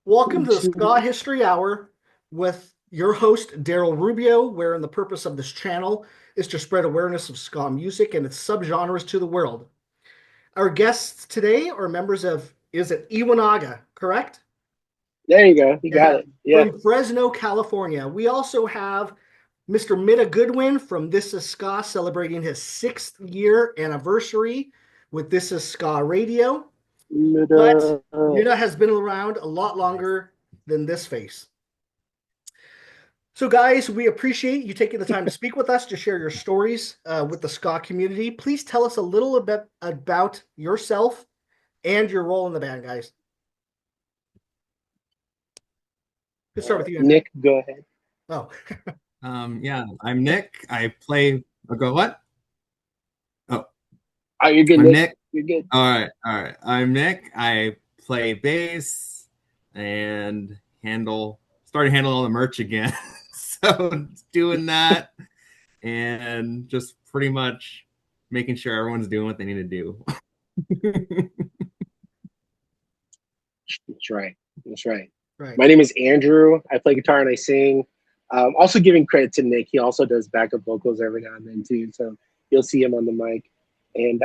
Welcome to the Ska History Hour with your host, Daryl Rubio, wherein the purpose of this channel is to spread awareness of ska music and its subgenres to the world. Our guests today are members of, is it Iwanaga, correct? There you go. You got it. Yeah. From Fresno, California. We also have Mr. Mitta Goodwin from This Is Ska celebrating his 6th year anniversary with This Is Ska Radio. But Mitta has been around a lot longer than this face. So, guys, we appreciate you taking the time to speak with us to share your stories with the ska community. Please tell us a little bit about yourself and your role in the band, guys. Let's start with you, Andrew. Nick, go ahead. Oh, yeah, I'm Nick. I play. Go what? Oh, you're good, I'm Nick. You're good. All right. I'm Nick. I play bass and started handling all the merch again. So doing that and just pretty much making sure everyone's doing what they need to do. That's right. That's right. right. My name is Andrew. I play guitar and I sing. Also giving credit to Nick. He also does backup vocals every now and then too. So you'll see him on the mic. And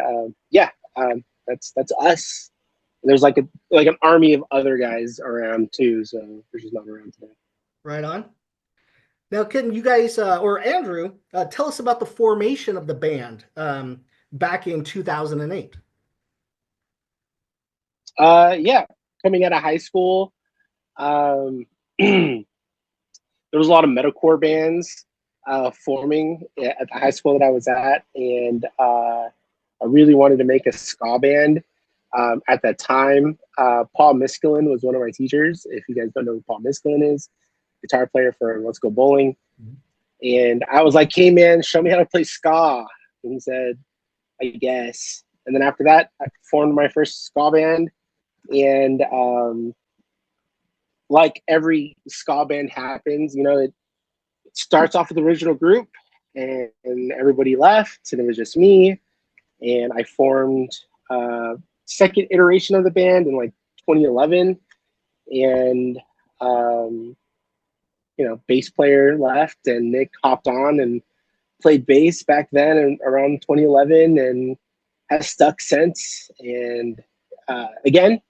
that's us. And there's like an army of other guys around too. So they're just not around today. Right on. Now, can you guys, or Andrew, tell us about the formation of the band back in 2008? Yeah, coming out of high school, there was a lot of metalcore bands forming at the high school that I was at, and I really wanted to make a ska band. At that time, Paul Miskelin was one of my teachers. If you guys don't know who Paul Miskelin is, guitar player for Let's Go Bowling. Mm-hmm. And I was like, hey man, show me how to play ska. And he said, I guess. And then after that, I formed my first ska band. And like every ska band happens, it starts off with the original group and everybody left and it was just me. And I formed second iteration of the band in like 2011. And bass player left and Nick hopped on and played bass back then and around 2011 and has stuck since. And again,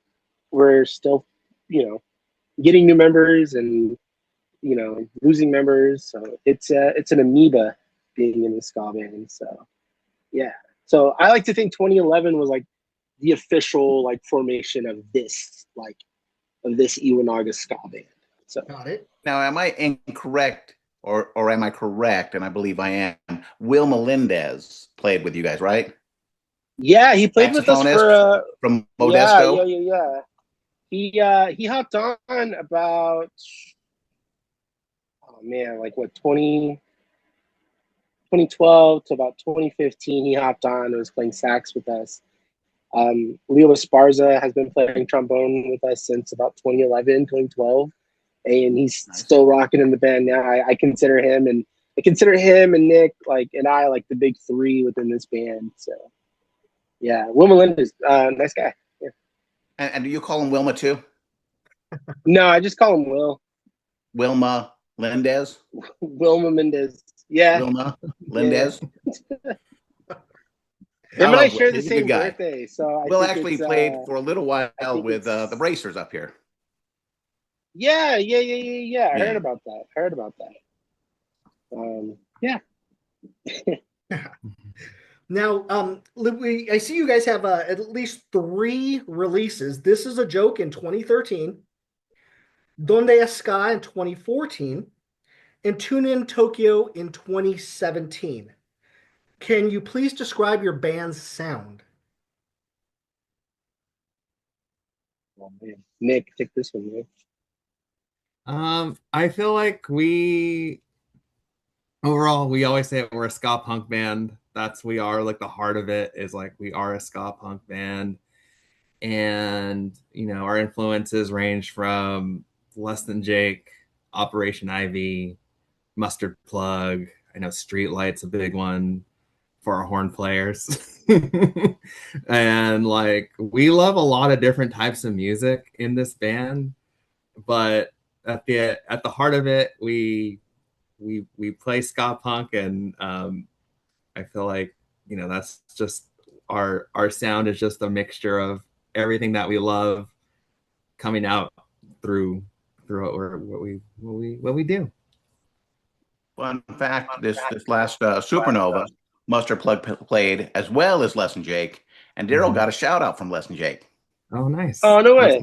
we're still, getting new members and, losing members. So it's an amoeba being in the ska band. So yeah. So I like to think 2011 was like the official like formation of this Iwanaga ska band. So got it. Now, am I incorrect or am I correct? And I believe I am. Will Melendez played with you guys, right? Yeah, he played with us from Modesto. Yeah. He hopped on about 2012 to about 2015. He hopped on and was playing sax with us. Leo Esparza has been playing trombone with us since about 2011, 2012. And he's still rocking in the band now. I consider him and Nick and I like the big three within this band. So yeah, Wilma Linda's nice guy. Yeah. And do you call him Wilma too? No, I just call him Will. Wilma Lendez. Wilma Mendez. Yeah. Wilma Lendez. Yeah. Him and I share the same birthday, so Will actually played for a little while with the Bracers up here. Yeah. I heard about that. Yeah. Now, I see you guys have at least 3 releases. This Is a Joke in 2013, Donde Está in 2014, and Tune in Tokyo in 2017. Can you please describe your band's sound? Oh, man. Nick, take this one, man. I feel like we always say we're a ska punk band. We are like the heart of it is like we are a ska punk band. And, our influences range from Less Than Jake, Operation Ivy, Mustard Plug. I know Streetlight's a big one for our horn players. And we love a lot of different types of music in this band. but at the heart of it, we play ska punk, and I feel like, you know, that's just our sound is just a mixture of everything that we love coming out through what we do. Fun fact: this last Supernova, Mustard Plug played as well as Les and Jake, and Daryl got a shout out from Les and Jake. Oh, nice. Oh, no way.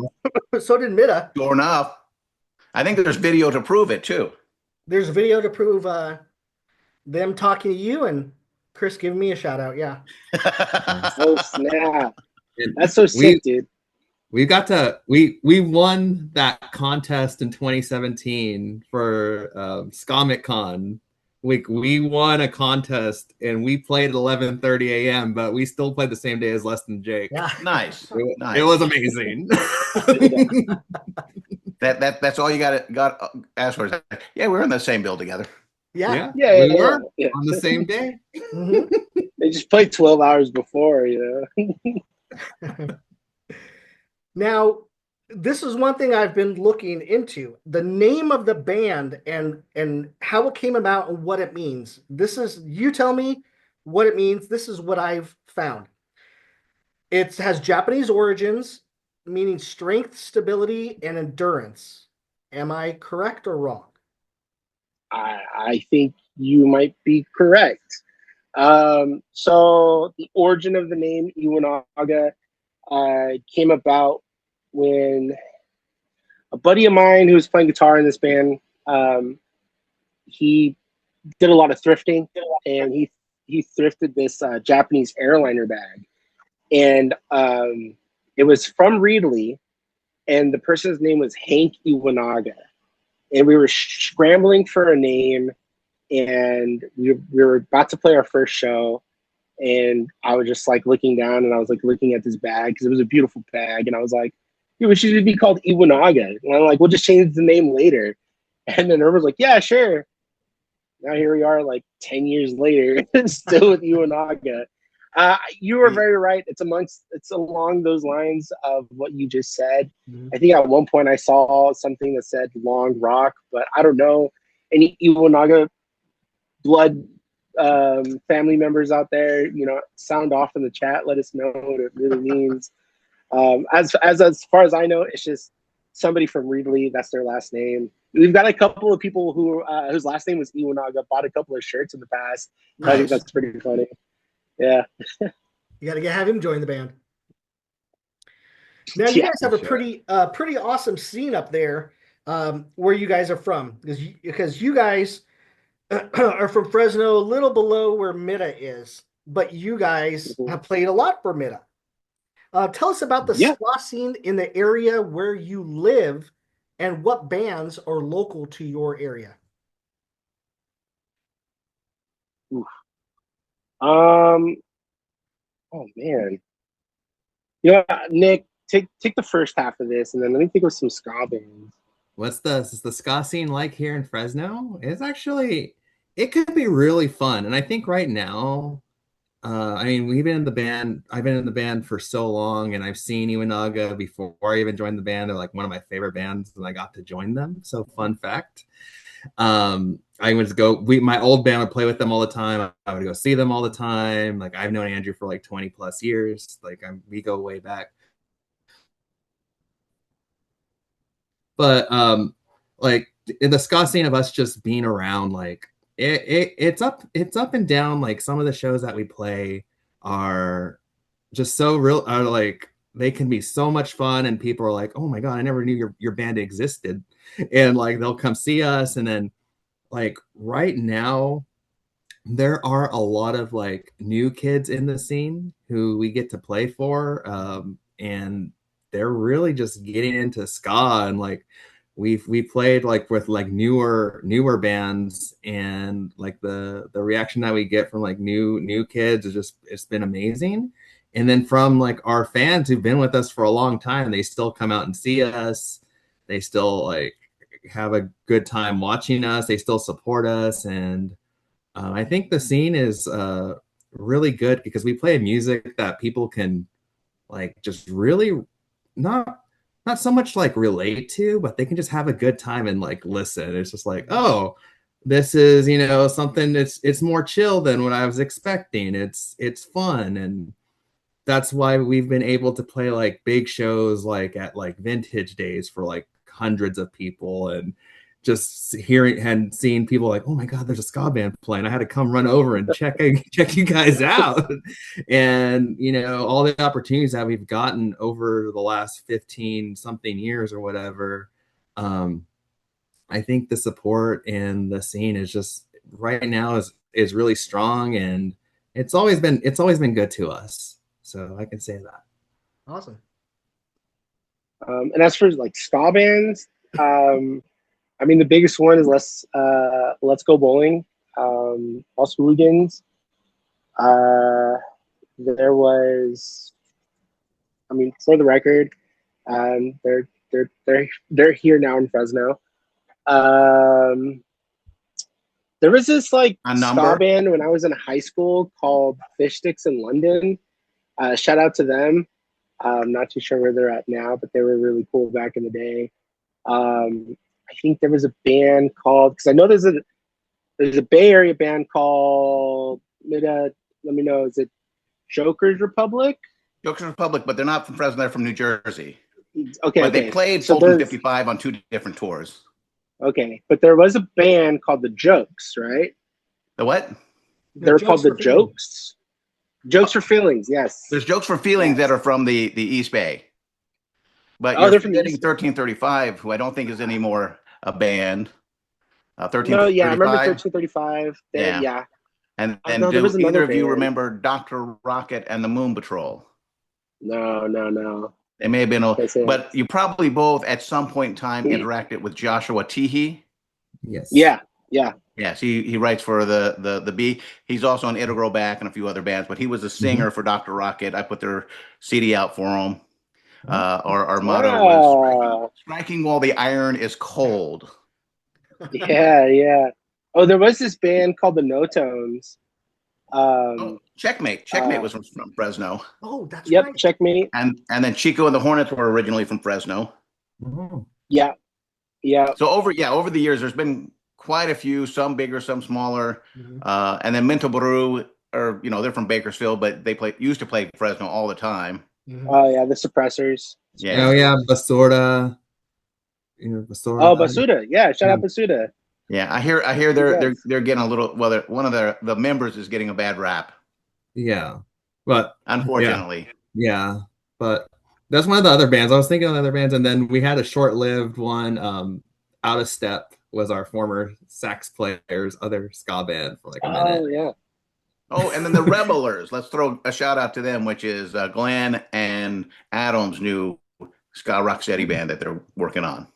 So did Mida. Sure enough. I think there's video to prove it too. There's video to prove them talking to you and Chris giving me a shout out. Yeah. Oh, snap. That's so sick, dude. We won that contest in 2017 for ScoMicCon. We won a contest and we played at 11:30 a.m., but we still played the same day as Les and Jake. Yeah. Nice. It was amazing. That's all you got ask for. Yeah, we're in the same bill together. Yeah. We were on the same day. Mm-hmm. They just played 12 hours before, you know. Now, this is one thing I've been looking into. The name of the band and how it came about and what it means. You tell me what it means. This is what I've found. It has Japanese origins, meaning strength, stability, and endurance. Am I correct or wrong? I think you might be correct. So the origin of the name Iwanaga came about when a buddy of mine who was playing guitar in this band, he did a lot of thrifting, and he thrifted this Japanese airliner bag, and it was from Reedley, and the person's name was Hank Iwanaga, and we were scrambling for a name, and we were about to play our first show. And I was just like looking down, and I was like looking at this bag because it was a beautiful bag. And I was like, we should be called Iwanaga. And I'm like, we'll just change the name later. And then Irv was like, yeah, sure. Now here we are, like 10 years later, still with Iwanaga. You were very right. It's along those lines of what you just said. Mm-hmm. I think at one point I saw something that said Long Rock, but I don't know any Iwanaga blood family members out there, you know, sound off in the chat. Let us know what it really means. As far as I know, it's just somebody from Reedley. That's their last name. We've got a couple of people who whose last name was Iwanaga, bought a couple of shirts in the past. Nice. I think that's pretty funny. Yeah. You got to have him join the band. Now you guys have a pretty awesome scene up there where you guys are from, because you guys are from Fresno, a little below where Mida is, but you guys have played a lot for Mida. Tell us about the ska scene in the area where you live and what bands are local to your area. Oh man. You know, Nick, take the first half of this and then let me think of some ska bands. What's the ska scene like here in Fresno? It's actually, it could be really fun. And I think right now, I mean, I've been in the band for so long, and I've seen Iwanaga before I even joined the band. They're like one of my favorite bands, and I got to join them. So fun fact. I would go, my old band would play with them all the time. I would go see them all the time. Like, I've known Andrew for like 20 plus years. Like, we go way back. But like in the ska scene of us just being around, like it's up and down. Like, some of the shows that we play are just so real, are like, they can be so much fun, and people are like, oh my god, I never knew your band existed, and like they'll come see us. And then like right now there are a lot of like new kids in the scene who we get to play for, and they're really just getting into ska, and like we played like with like newer bands, and like the reaction that we get from like new kids is just, it's been amazing. And then from like our fans who've been with us for a long time, they still come out and see us. They still like have a good time watching us. They still support us. And I think the scene is really good because we play music that people can like just really not not so much like relate to, but they can just have a good time and like listen. It's just like, oh, this is, you know, something it's more chill than what I was expecting. It's fun, and that's why we've been able to play like big shows like at like Vintage Days for like hundreds of people, and just hearing and seeing people like, oh my god, there's a ska band playing. I had to come run over and check you guys out. And you know, all the opportunities that we've gotten over the last 15 something years or whatever. I think the support and the scene is just right now is really strong, and it's always been good to us. So I can say that. Awesome. And as for like ska bands, I mean the biggest one is Let's Go Bowling, Los Hooligans. There was, I mean, for the record, they're here now in Fresno. There was this like ska band when I was in high school called Fish Sticks in London. Shout out to them. I'm not too sure where they're at now, but they were really cool back in the day. I think there was a band called, because I know there's a Bay Area band called, let me know, is it Joker's Republic? Joker's Republic, but they're not from Fresno, they're from New Jersey. Okay. But they played Fulton 55 on 2 different tours. Okay, but there was a band called the Jokes, right? The what? They're called the Jokes. Jokes for Feelings, yes. There's Jokes for Feelings that are from the East Bay. But you're forgetting 1335, who I don't think is anymore a band. 1335. No, yeah, I remember 1335. Yeah. And do either of you remember Dr. Rocket and the Moon Patrol? No. They may have been, but you probably both at some point in time interacted with Joshua Teehee. Yes. Yeah. Yes, he writes for the B. He's also an integral back and a few other bands, but he was a singer for Dr. Rocket. I put their CD out for him. Our motto was striking while the iron is cold. Yeah. Oh, there was this band called the No Tones. Checkmate was from Fresno. Oh, that's right. Yep, Checkmate. And then Chico and the Hornets were originally from Fresno. Oh. Yeah. So over the years, there's been quite a few, some bigger, some smaller. And then Mental Brew, or they're from Bakersfield, but they used to play Fresno all the time. Oh yeah, the Suppressors. Yeah. Oh yeah, Basura. Basura. Oh, Basuda. Yeah, shout out Basuda. Yeah, I hear they're getting a little. Well, one of the members is getting a bad rap. Yeah, but unfortunately, yeah, but that's one of the other bands. I was thinking of other bands, and then we had a short-lived one. Out of Step was our former sax player's other ska band for like a minute. Oh yeah. Oh, and then the Rebelers. Let's throw a shout out to them, which is Glenn and Adam's new ska rocksteady band that they're working on.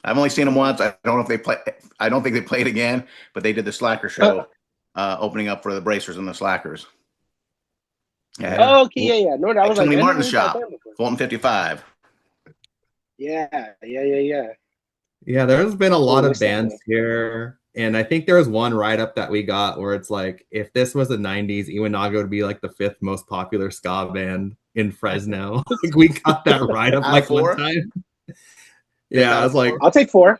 I've only seen them once. I don't know if they play. I don't think they played again, but they did the Slacker show, opening up for the Bracers and the Slackers. Yeah. Oh, okay, yeah. No, that was Tony Martin's shop, Fulton 55. Yeah. Yeah, there's been a lot of bands here, and I think there was one write-up that we got where it's like, if this was the 90s, Iwanaga would be like the 5th most popular ska band in Fresno. Like, we got that write-up like one time. Yeah, I was like, I'll take 4.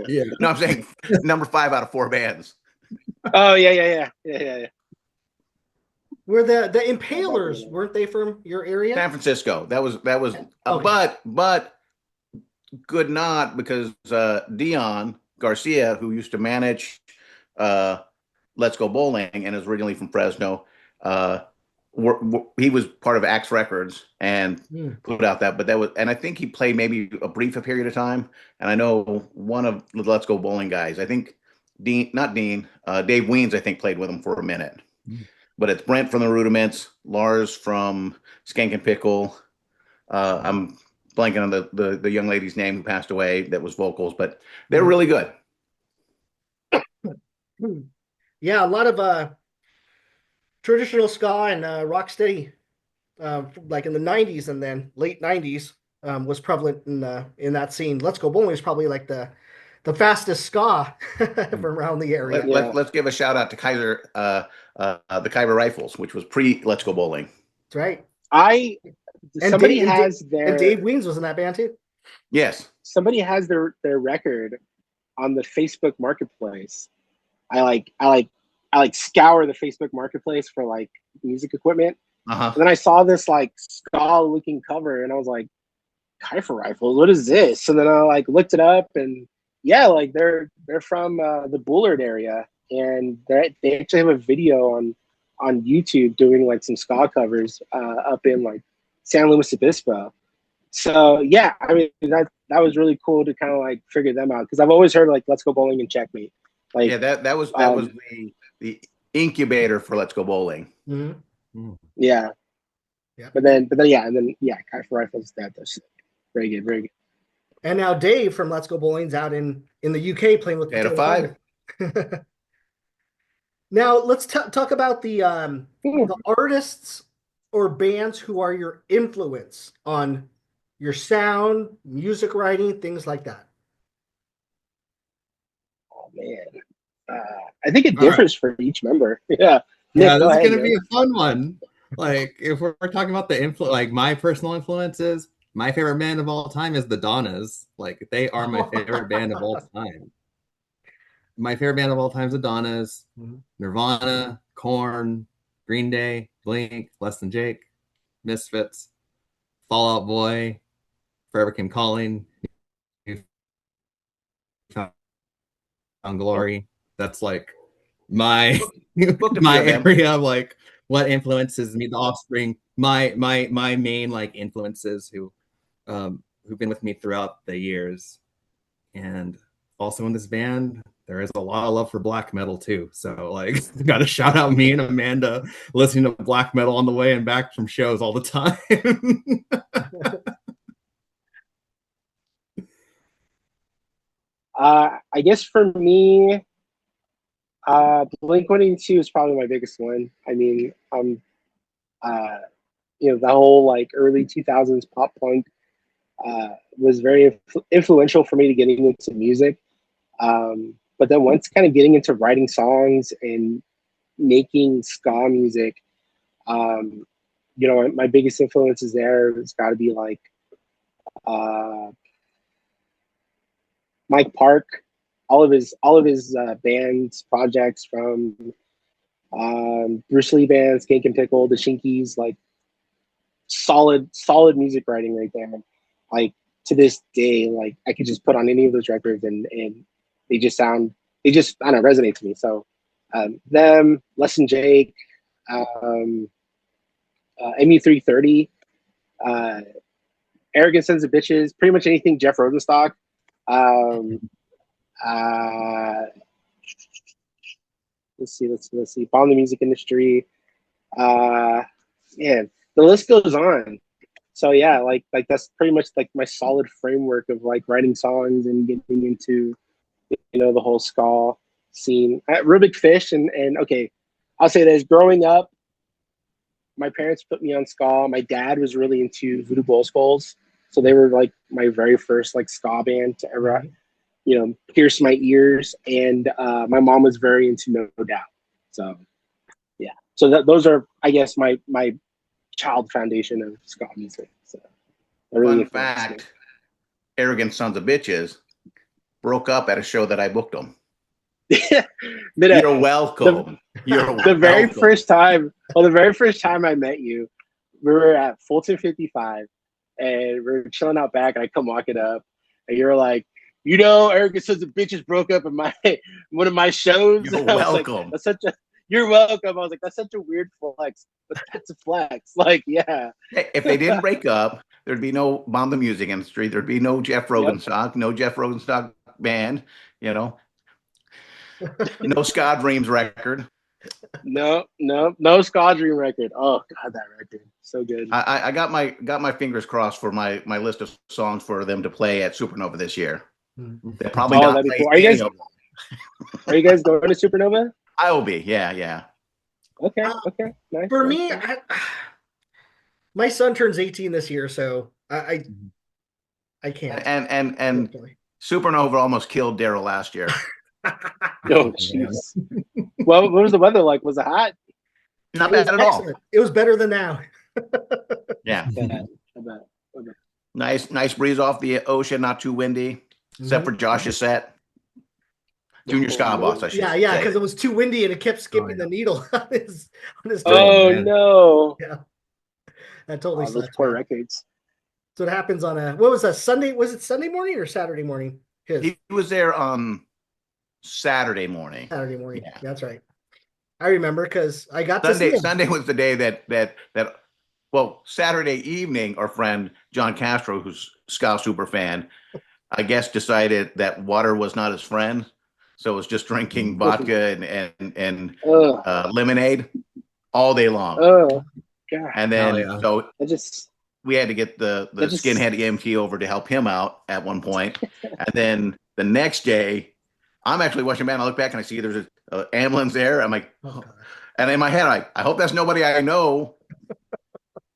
Yeah. No, I'm saying number 5 out of 4 bands. Oh yeah. Were the Impalers, weren't they from your area? San Francisco. That was okay. But good not, because Dion Garcia, who used to manage Let's Go Bowling and is originally from Fresno, he was part of Axe Records and put out that, but that was, and I think he played maybe a brief period of time. And I know one of the Let's Go Bowling guys, I think Dave Weens, I think played with him for a minute. But it's Brent from the Rudiments, Lars from Skank and Pickle. I'm blanking on the young lady's name who passed away that was vocals, but they're really good. Yeah, a lot of traditional ska and rocksteady, like in the 90s and then late 90s, was prevalent in that scene. Let's Go Bowling is probably like the fastest ska from around the area. Let's give a shout out to Kaiser, the Khyber Rifles, which was pre Let's Go Bowling. That's right. And Dave Weens was in that band too. Yes. Somebody has their record on the Facebook Marketplace. I scour the Facebook Marketplace for like music equipment. Uh-huh. And then I saw this like ska looking cover, and I was like, Kaiser Rifles, what is this? And then I like looked it up, and yeah, like they're from the Bullard area, and they actually have a video on YouTube doing like some ska covers up in like San Luis Obispo. So yeah, I mean that was really cool to kind of like figure them out, because I've always heard like Let's Go Bowling and Checkmate. Like yeah, that was the incubator for Let's Go Bowling. Mm-hmm. Yeah. Yeah. But then Kaiser Rifles, that's very good, very good. And now Dave from Let's Go Bowling's out in the UK playing with Potato Five. Now let's talk about the artists or bands who are your influence on your sound, music writing, things like that. Oh man, I think it differs for each member. Yeah, Nick, this is going to be a fun one. Like if we're talking about the like my personal influences, my favorite band of all time is the Donnas. Like they are my favorite band of all time. My favorite band of all time is the Donnas, Nirvana, Korn, Green Day, Blink, Less Than Jake, Misfits, Fall Out Boy, Forever Came Calling, Found Glory. That's like my area of like what influences me. The Offspring, my main like influences who've been with me throughout the years. And also in this band, there is a lot of love for black metal too. So like, got to shout out me and Amanda listening to black metal on the way and back from shows all the time. I guess for me, Blink-182 is probably my biggest one. I mean, the whole like early 2000s pop punk was very influential for me to getting into music. But then once kind of getting into writing songs and making ska music, my biggest influences there has got to be like Mike Park, all of his bands, projects from Bruce Lee bands, Cake and Pickle, the Shinkies, like solid music writing right there. Like to this day, like I could just put on any of those records and they just I don't know, resonate to me. So them, Less Than Jake, MU330, Arrogant Sons of Bitches, pretty much anything Jeff Rosenstock. Let's see. Bomb the Music Industry. The list goes on. So yeah, like that's pretty much like my solid framework of like writing songs and getting into the whole ska scene. Rubik Fish and okay, I'll say this: growing up, my parents put me on ska. My dad was really into Voodoo Glow Skulls, so they were like my very first like ska band to ever pierce my ears. And my mom was very into No Doubt. So yeah, so those are, I guess, my child foundation of ska music. So really fun fact: Arrogant Sons of Bitches broke up at a show that I booked them. You're welcome. The very first time I met you, we were at Fulton 55 and we were chilling out back, and I come walking up and you're like, Arrogant Sons of Bitches broke up in one of my shows. You're welcome. Like, you're welcome. I was like, that's such a weird flex, but that's a flex. Like, yeah. Hey, if they didn't break up, there'd be no Bomb the Music Industry. There'd be no Jeff Rosenstock, no Jeff Rosenstock band, No Ska Dreams record. No Ska Dream record. Oh God, that record. So good. I got my fingers crossed for my list of songs for them to play at Supernova this year. They're probably not. That'd be cool. Are you guys going to Supernova? I will be. Yeah. Okay. Nice. For me, my son turns 18 this year, so I can't. And Supernova almost killed Daryl last year. Oh jeez. Well, what was the weather like? Was it hot? Not bad at all. It was better than now. Yeah. I bet. Nice breeze off the ocean, not too windy, except for Josh's set. Junior ska boss, I should say. Yeah, because it was too windy and it kept skipping the needle on his Oh no! Yeah, that totally those sucks, poor man. records. So it happens on what was that, Sunday? Was it Sunday morning or Saturday morning? He was there on Saturday morning. Saturday morning. Yeah, that's right. I remember because I got Sunday. to see him. Sunday was the day that well, Saturday evening, our friend John Castro, who's ska super fan, I guess decided that water was not his friend, so it was just drinking vodka and lemonade all day long. Oh, God. And then so we had to get the skinhead EMT over to help him out at one point. And then the next day, I'm actually watching band. I look back and I see there's an ambulance there. I'm like, oh. And in my head, I hope that's nobody I know,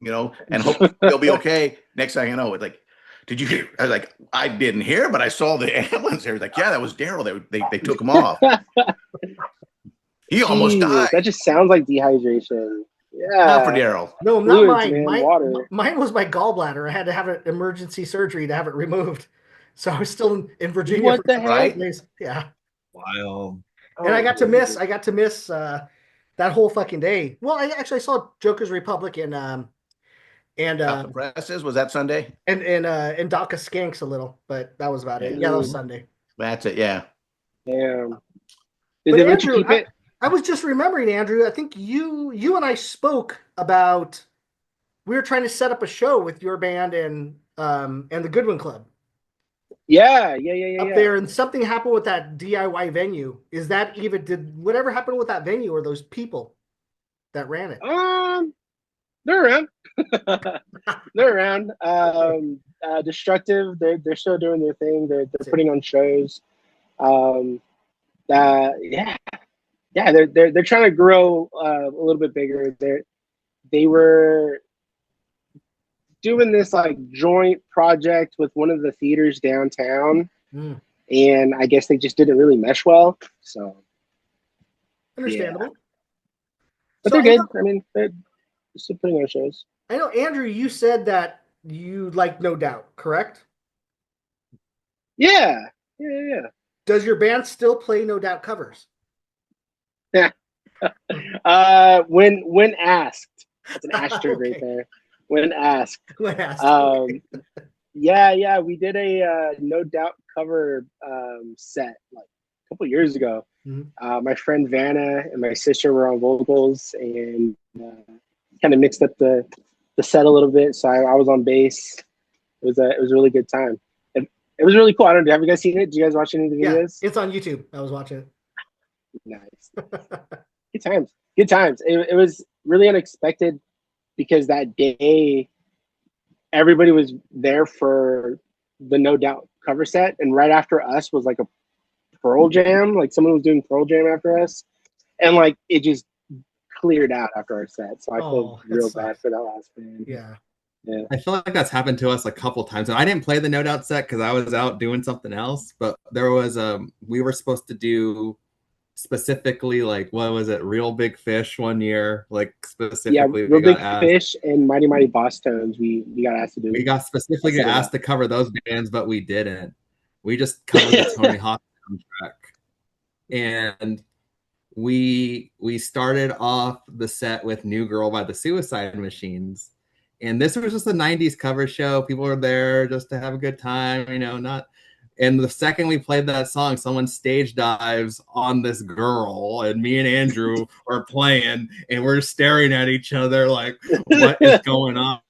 and hope they'll be okay. Next thing I know, it's like, did you hear? I was like, I didn't hear, but I saw the ambulance there. Like, yeah, that was Daryl. They took him off. He almost died. That just sounds like dehydration. Yeah. Not for Daryl. No, not mine. Mine was my gallbladder. I had to have an emergency surgery to have it removed. So I was still in Virginia. What the heck? Yeah. Wild. And I got to miss that whole fucking day. Well, I saw Joker's Republic and the presses, was that Sunday? And Daka Skanks a little, but that was about it. Yeah, that was Sunday. That's it, yeah. Damn. Did they let you keep it? I was just remembering, Andrew, I think you and I spoke about, we were trying to set up a show with your band and the Goodwin Club. Yeah. Up there, and something happened with that DIY venue. Is that did whatever happened with that venue or those people that ran it? They're around. They're around. Destructive. They're still doing their thing. They're putting on shows. They're trying to grow a little bit bigger. They were doing this like joint project with one of the theaters downtown, and I guess they just didn't really mesh well. So understandable. But they're good. I mean, they're still putting on shows. I know, Andrew, you said that you like No Doubt, correct? Yeah. Does your band still play No Doubt covers? Yeah. When asked. That's an asterisk right there. When asked. Yeah, we did a No Doubt cover set like a couple years ago. Mm-hmm. My friend Vanna and my sister were on vocals and kind of mixed up the set a little bit. So I was on bass. It was a really good time. It was really cool. I don't know. Have you guys seen it? Did you guys watch any of the videos? Yeah, it's on YouTube. I was watching it. Nice. Good times. It was really unexpected because that day everybody was there for the No Doubt cover set, and right after us was like a Pearl Jam. Like someone was doing Pearl Jam after us, and like it just cleared out after our set. So I feel real bad for that last band. Yeah. I feel like that's happened to us a couple times. And I didn't play the No Doubt set because I was out doing something else. But there was we were supposed to do specifically like, what was it, Real Big Fish one year, like specifically. Yeah, Real Big Fish and Mighty Mighty Boss Tones. We got asked to do. We got specifically asked to cover those bands, but we didn't. We just covered the Tony Hawk soundtrack, and we started off the set with New Girl by the Suicide Machines. And this was just a 90s cover show. People were there just to have a good time, not. And the second we played that song, someone stage dives on this girl, and me and Andrew are playing, and we're staring at each other like, what is going on?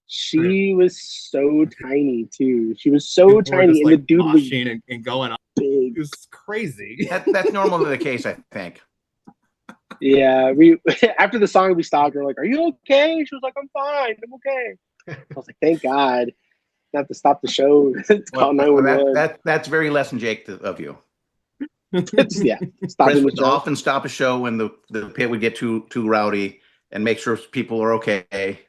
She was so tiny, too. She was so tiny, and the dude was and going on. Big. It was crazy. That's normally the case, I think. Yeah, we after the song we stopped. We're like, "Are you okay?" She was like, "I'm fine. I'm okay." I was like, "Thank God, not have to stop the show." That's very less than Jake of you. Chris would often stop a show when the pit would get too rowdy and make sure people are okay,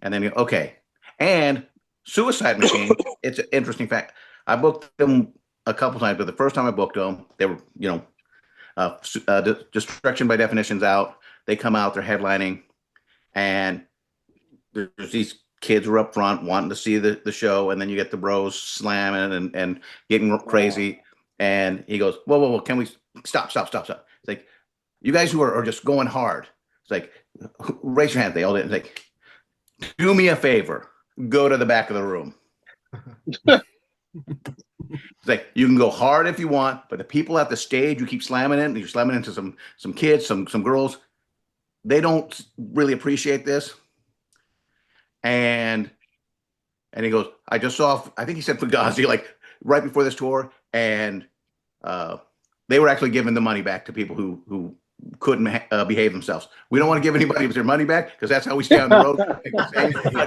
and then okay. And Suicide Machine, it's an interesting fact. I booked them a couple times, but the first time I booked them, they were Destruction by Definition's out. They come out, they're headlining, and there's these kids were up front wanting to see the show, and then you get the bros slamming and getting crazy. And he goes, whoa, can we stop? It's like, you guys who are just going hard. It's like, raise your hand. They all did. It's like, do me a favor. Go to the back of the room. It's like, you can go hard if you want, but the people at the stage you keep slamming in, you're slamming into some kids, some girls, they don't really appreciate this. And he goes, I just saw, I think he said Fugazi, like right before this tour, and they were actually giving the money back to people who couldn't behave themselves. We don't want to give anybody their money back because that's how we stay on the road.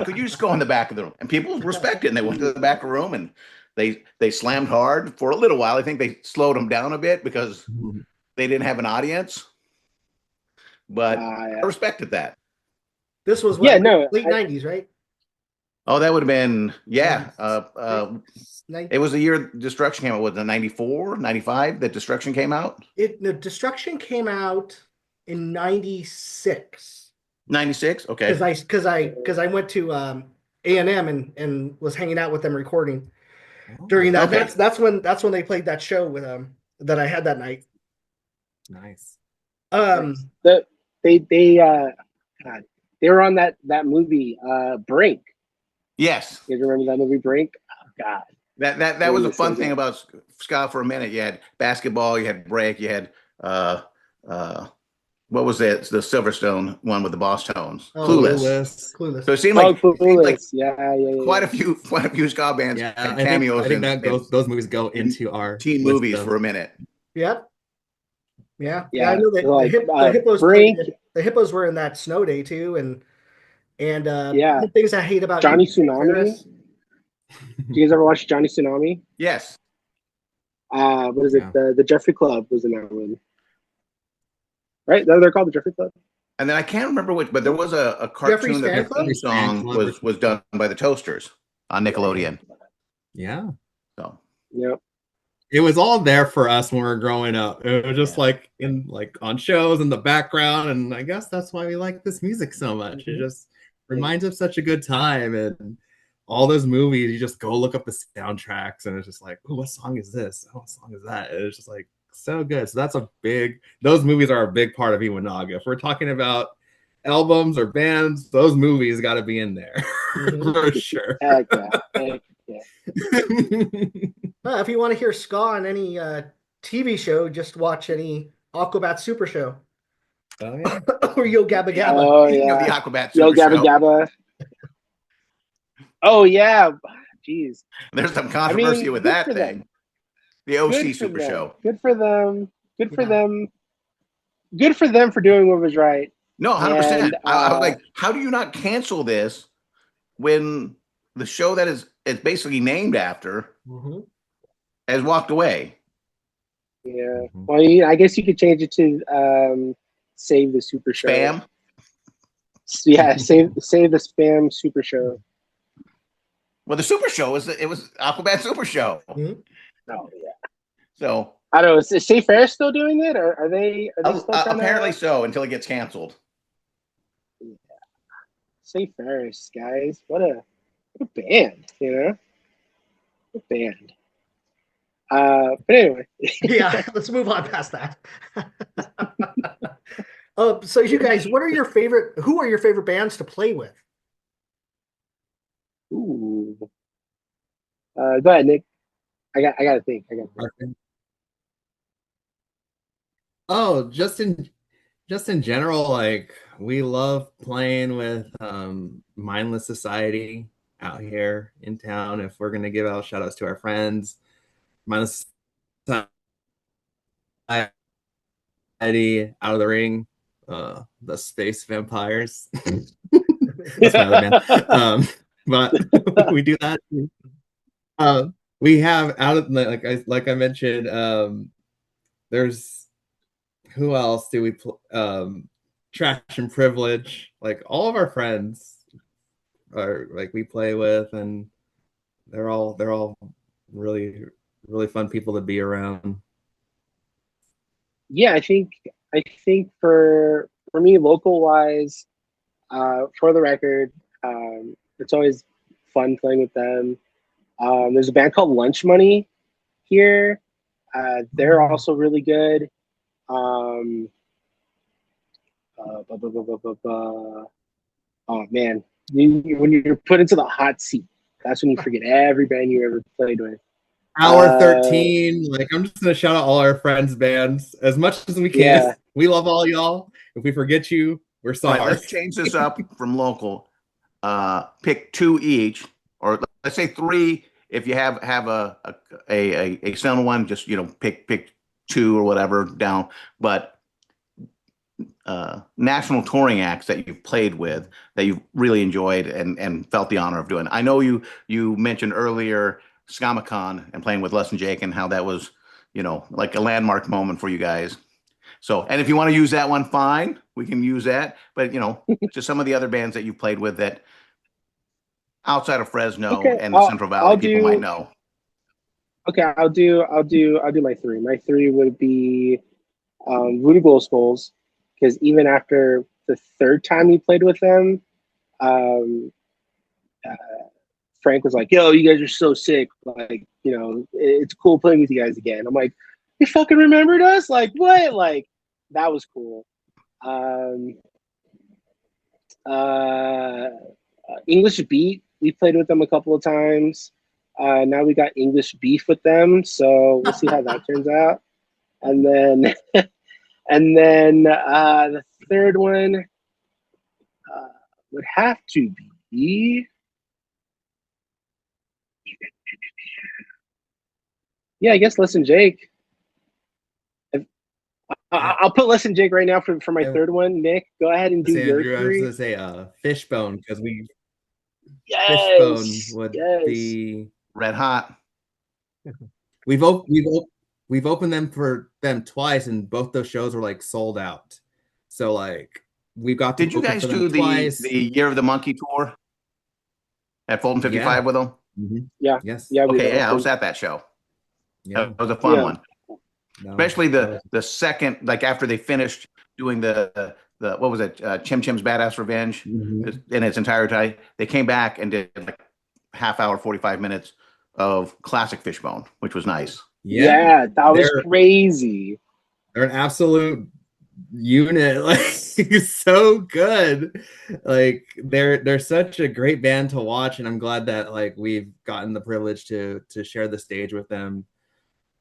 Could you just go in the back of the room? And people respect it, and they went to the back of the room, and they slammed hard for a little while. I think they slowed them down a bit because they didn't have an audience, but I respected that. This was late 90s, right? Oh, that would have been, yeah. It was the year Destruction came out. Was it 94, 95 that Destruction came out? The Destruction came out in 96. 96? Okay. Because I went to A&M and was hanging out with them recording during that. Okay. That's when they played that show with that I had that night. Nice. They were on that movie Brink. Yes. You remember that movie Brink? Oh God. That was a fun thing about ska for a minute. You had basketball, you had break, you had what was it? The Silverstone one with the Boss Tones. Clueless. So it seemed like, yeah. Quite a few ska bands had cameos. I think those movies go into our teen movies for a minute. Yep. Yeah. I know that the Hippos were in that Snow Day too, and the things I hate about Johnny Tsunami. Do you guys ever watch Johnny Tsunami? Yes. What is it? The Jeffrey Club was in that one. Right? They're called the Jeffrey Club. And then I can't remember which, but there was a cartoon that the song was done by the Toasters on Nickelodeon. Yeah. So. Yep. It was all there for us when we were growing up. It was just like on shows in the background, and I guess that's why we like this music so much. It just reminds of such a good time, and all those movies, you just go look up the soundtracks, and it's just like, oh, what song is this? Oh, what song is that? And it's just like so good. So those movies are a big part of Iwanaga. If we're talking about albums or bands, those movies got to be in there for sure. Heck yeah. If you want to hear ska on any TV show, just watch any Aquabat Super Show. Oh yeah. Or Yo Gabba Gabba. Oh yeah. The Aquabat Super Show. Yo Gabba Gabba. Oh yeah. Jeez. There's some controversy with that thing. The OC Super Show. Good for them. Good for them. Good for them for doing what was right. No, 100%. I was like, how do you not cancel this when the show that it's basically named after has walked away? Yeah. Well, I guess you could change it to Save the Super Show. Spam? Yeah, save the Spam Super Show. Well, the Super Show was Aquabat Super Show. Oh yeah. So I don't know. Is Safe Fair still doing it, or are they still apparently so until it gets canceled? Yeah. Safe Ferris, guys. What a band, you know? What a band. But anyway. Yeah, let's move on past that. So you guys, who are your favorite bands to play with? Ooh. Go ahead, Nick. I got to think. Oh, just in general, like we love playing with Mindless Society out here in town. If we're gonna give out shout outs to our friends, Mindless Society, Out of the Ring, the Space Vampires. That's my other band. But we do that. We have like I mentioned. There's who else do we Trash and Privilege, like all of our friends are like we play with, and they're all really fun people to be around. Yeah, I think for me, local wise, for the record, It's always fun playing with them. There's a band called Lunch Money here. They're also really good. Oh man, when you're put into the hot seat, that's when you forget every band you ever played with. Hour 13, like I'm just gonna shout out all our friends' bands as much as we can. Yeah. We love all y'all. If we forget you, we're sorry. All right, let's change this up from local. Pick 2 each, or let's say 3 if you have a sound one. Just pick 2 or whatever down. But national touring acts that you've played with that you've really enjoyed and felt the honor of doing. I know you mentioned earlier SCAMACon and playing with Les and Jake and how that was, like a landmark moment for you guys. So, and if you want to use that one, fine, we can use that. But just some of the other bands that you've played with that outside of Fresno and the Central Valley people might know. Okay, I'll do my 3. My 3 would be Voodoo Glow Skulls, because even after the 3rd time we played with them, Frank was like, "Yo, you guys are so sick. Like, it's cool playing with you guys again." I'm like, "You fucking remembered us? Like, what?" Like, that was cool. English Beat, we played with them a couple of times. Now we got English Beef with them, so we'll see how that turns out. And then, the 3rd one would have to be. Yeah, I guess Les and Jake. I'll put Les and Jake right now for my 3rd one. Nick, go ahead and do your 3. I was gonna say Fishbone, because Fishbone would be red hot. We've opened them for them twice, and both those shows were like sold out. So like we've got. Did you guys do the Year of the Monkey tour at Fulton 55 with them? Mm-hmm. Yeah. Yes. Yeah. Okay. Yeah, I was at that show. Yeah, that was a fun one. No, especially the second, like after they finished doing the what was it, Chim Chim's Badass Revenge in its entirety, they came back and did like half hour, 45 minutes of classic Fishbone, which was nice. Yeah, that was crazy. They're an absolute unit, like so good. Like they're such a great band to watch, and I'm glad that like we've gotten the privilege to share the stage with them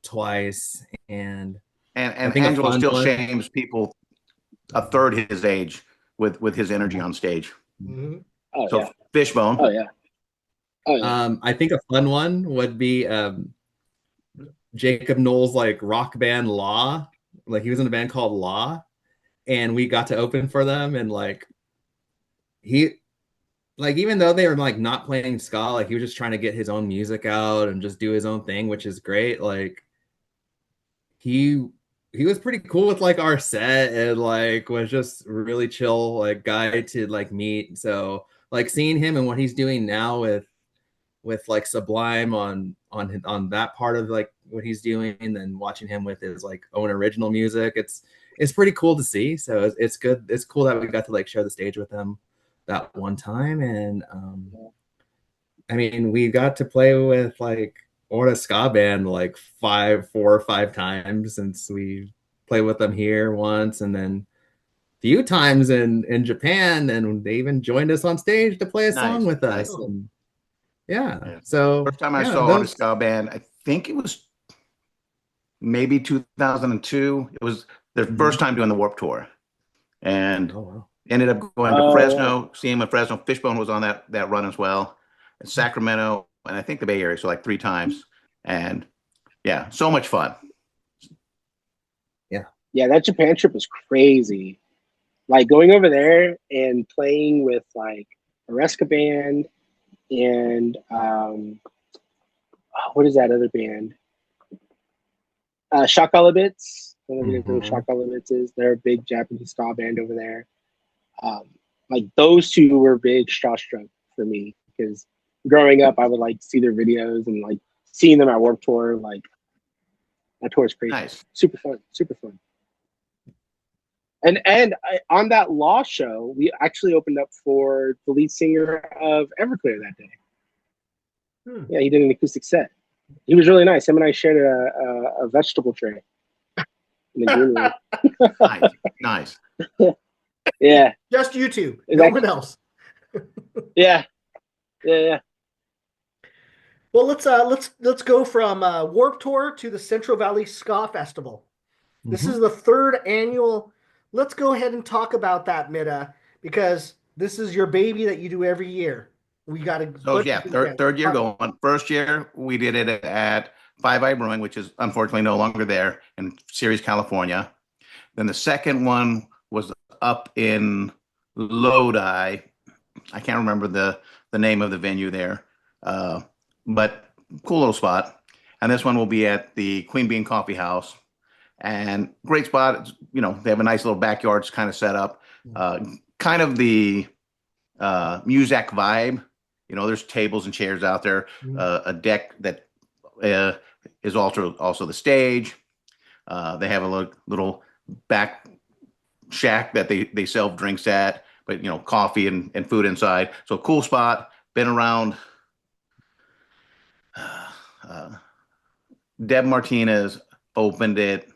twice. And Angelo still shames people a third his age with his energy on stage. Mm-hmm. So Fishbone. Oh yeah. I think a fun one would be Jacob Knowles' like rock band Law. Like he was in a band called Law, and we got to open for them, and like he like even though they were like not playing ska, like he was just trying to get his own music out and just do his own thing, which is great. Like he was pretty cool with like our set, and like was just really chill like guy to like meet. So like seeing him and what he's doing now with like Sublime on that part of like what he's doing, and then watching him with his like own original music, it's pretty cool to see. So it's good. It's cool that we got to like share the stage with him that one time. And I mean, we got to play with like Orta Ska Band like 4 or 5 times since we played with them here once, and then a few times in Japan, and they even joined us on stage to play a song with us. And yeah. So first time I saw Orta Ska Band, I think it was maybe 2002. It was their first time doing the Warped Tour, and ended up going to Fresno, seeing when Fresno. Fishbone was on that run as well, and Sacramento, and I think the Bay Area, so like 3 times. And yeah, so much fun. Yeah, that Japan trip was crazy. Like going over there and playing with like a Reska band and what is that other band? Shakala Bits. I don't know if you know what Shakala Bits is. They're a big Japanese ska band over there. Like those 2 were big starstruck for me, because growing up I would like see their videos, and like seeing them at Warped Tour, like that tour is crazy. Nice. Super fun. On that Law show, we actually opened up for the lead singer of Everclear that day. Yeah, he did an acoustic set. He was really nice. Him and I shared a vegetable tray in the green room. Nice. Yeah. Just you two. No one else. Yeah. Well, let's go from Warped Tour to the Central Valley Ska Festival. This is the third annual. Let's go ahead and talk about that, Mida, because this is your baby that you do every year. We got to. So yeah, third year going. First year we did it at Five Eye Brewing, which is unfortunately no longer there in Ceres, California. Then the second one was up in Lodi. I can't remember the name of the venue there, but cool little spot. And this one will be at the Queen Bean Coffee House, and great spot. It's, you know, they have a nice little backyard kind of set up, kind of the Muzak vibe. You know, there's tables and chairs out there, a deck that is also the stage. They have a little back shack that they sell drinks at, but you know, coffee and food inside. So cool spot. Been around. Deb Martinez opened it,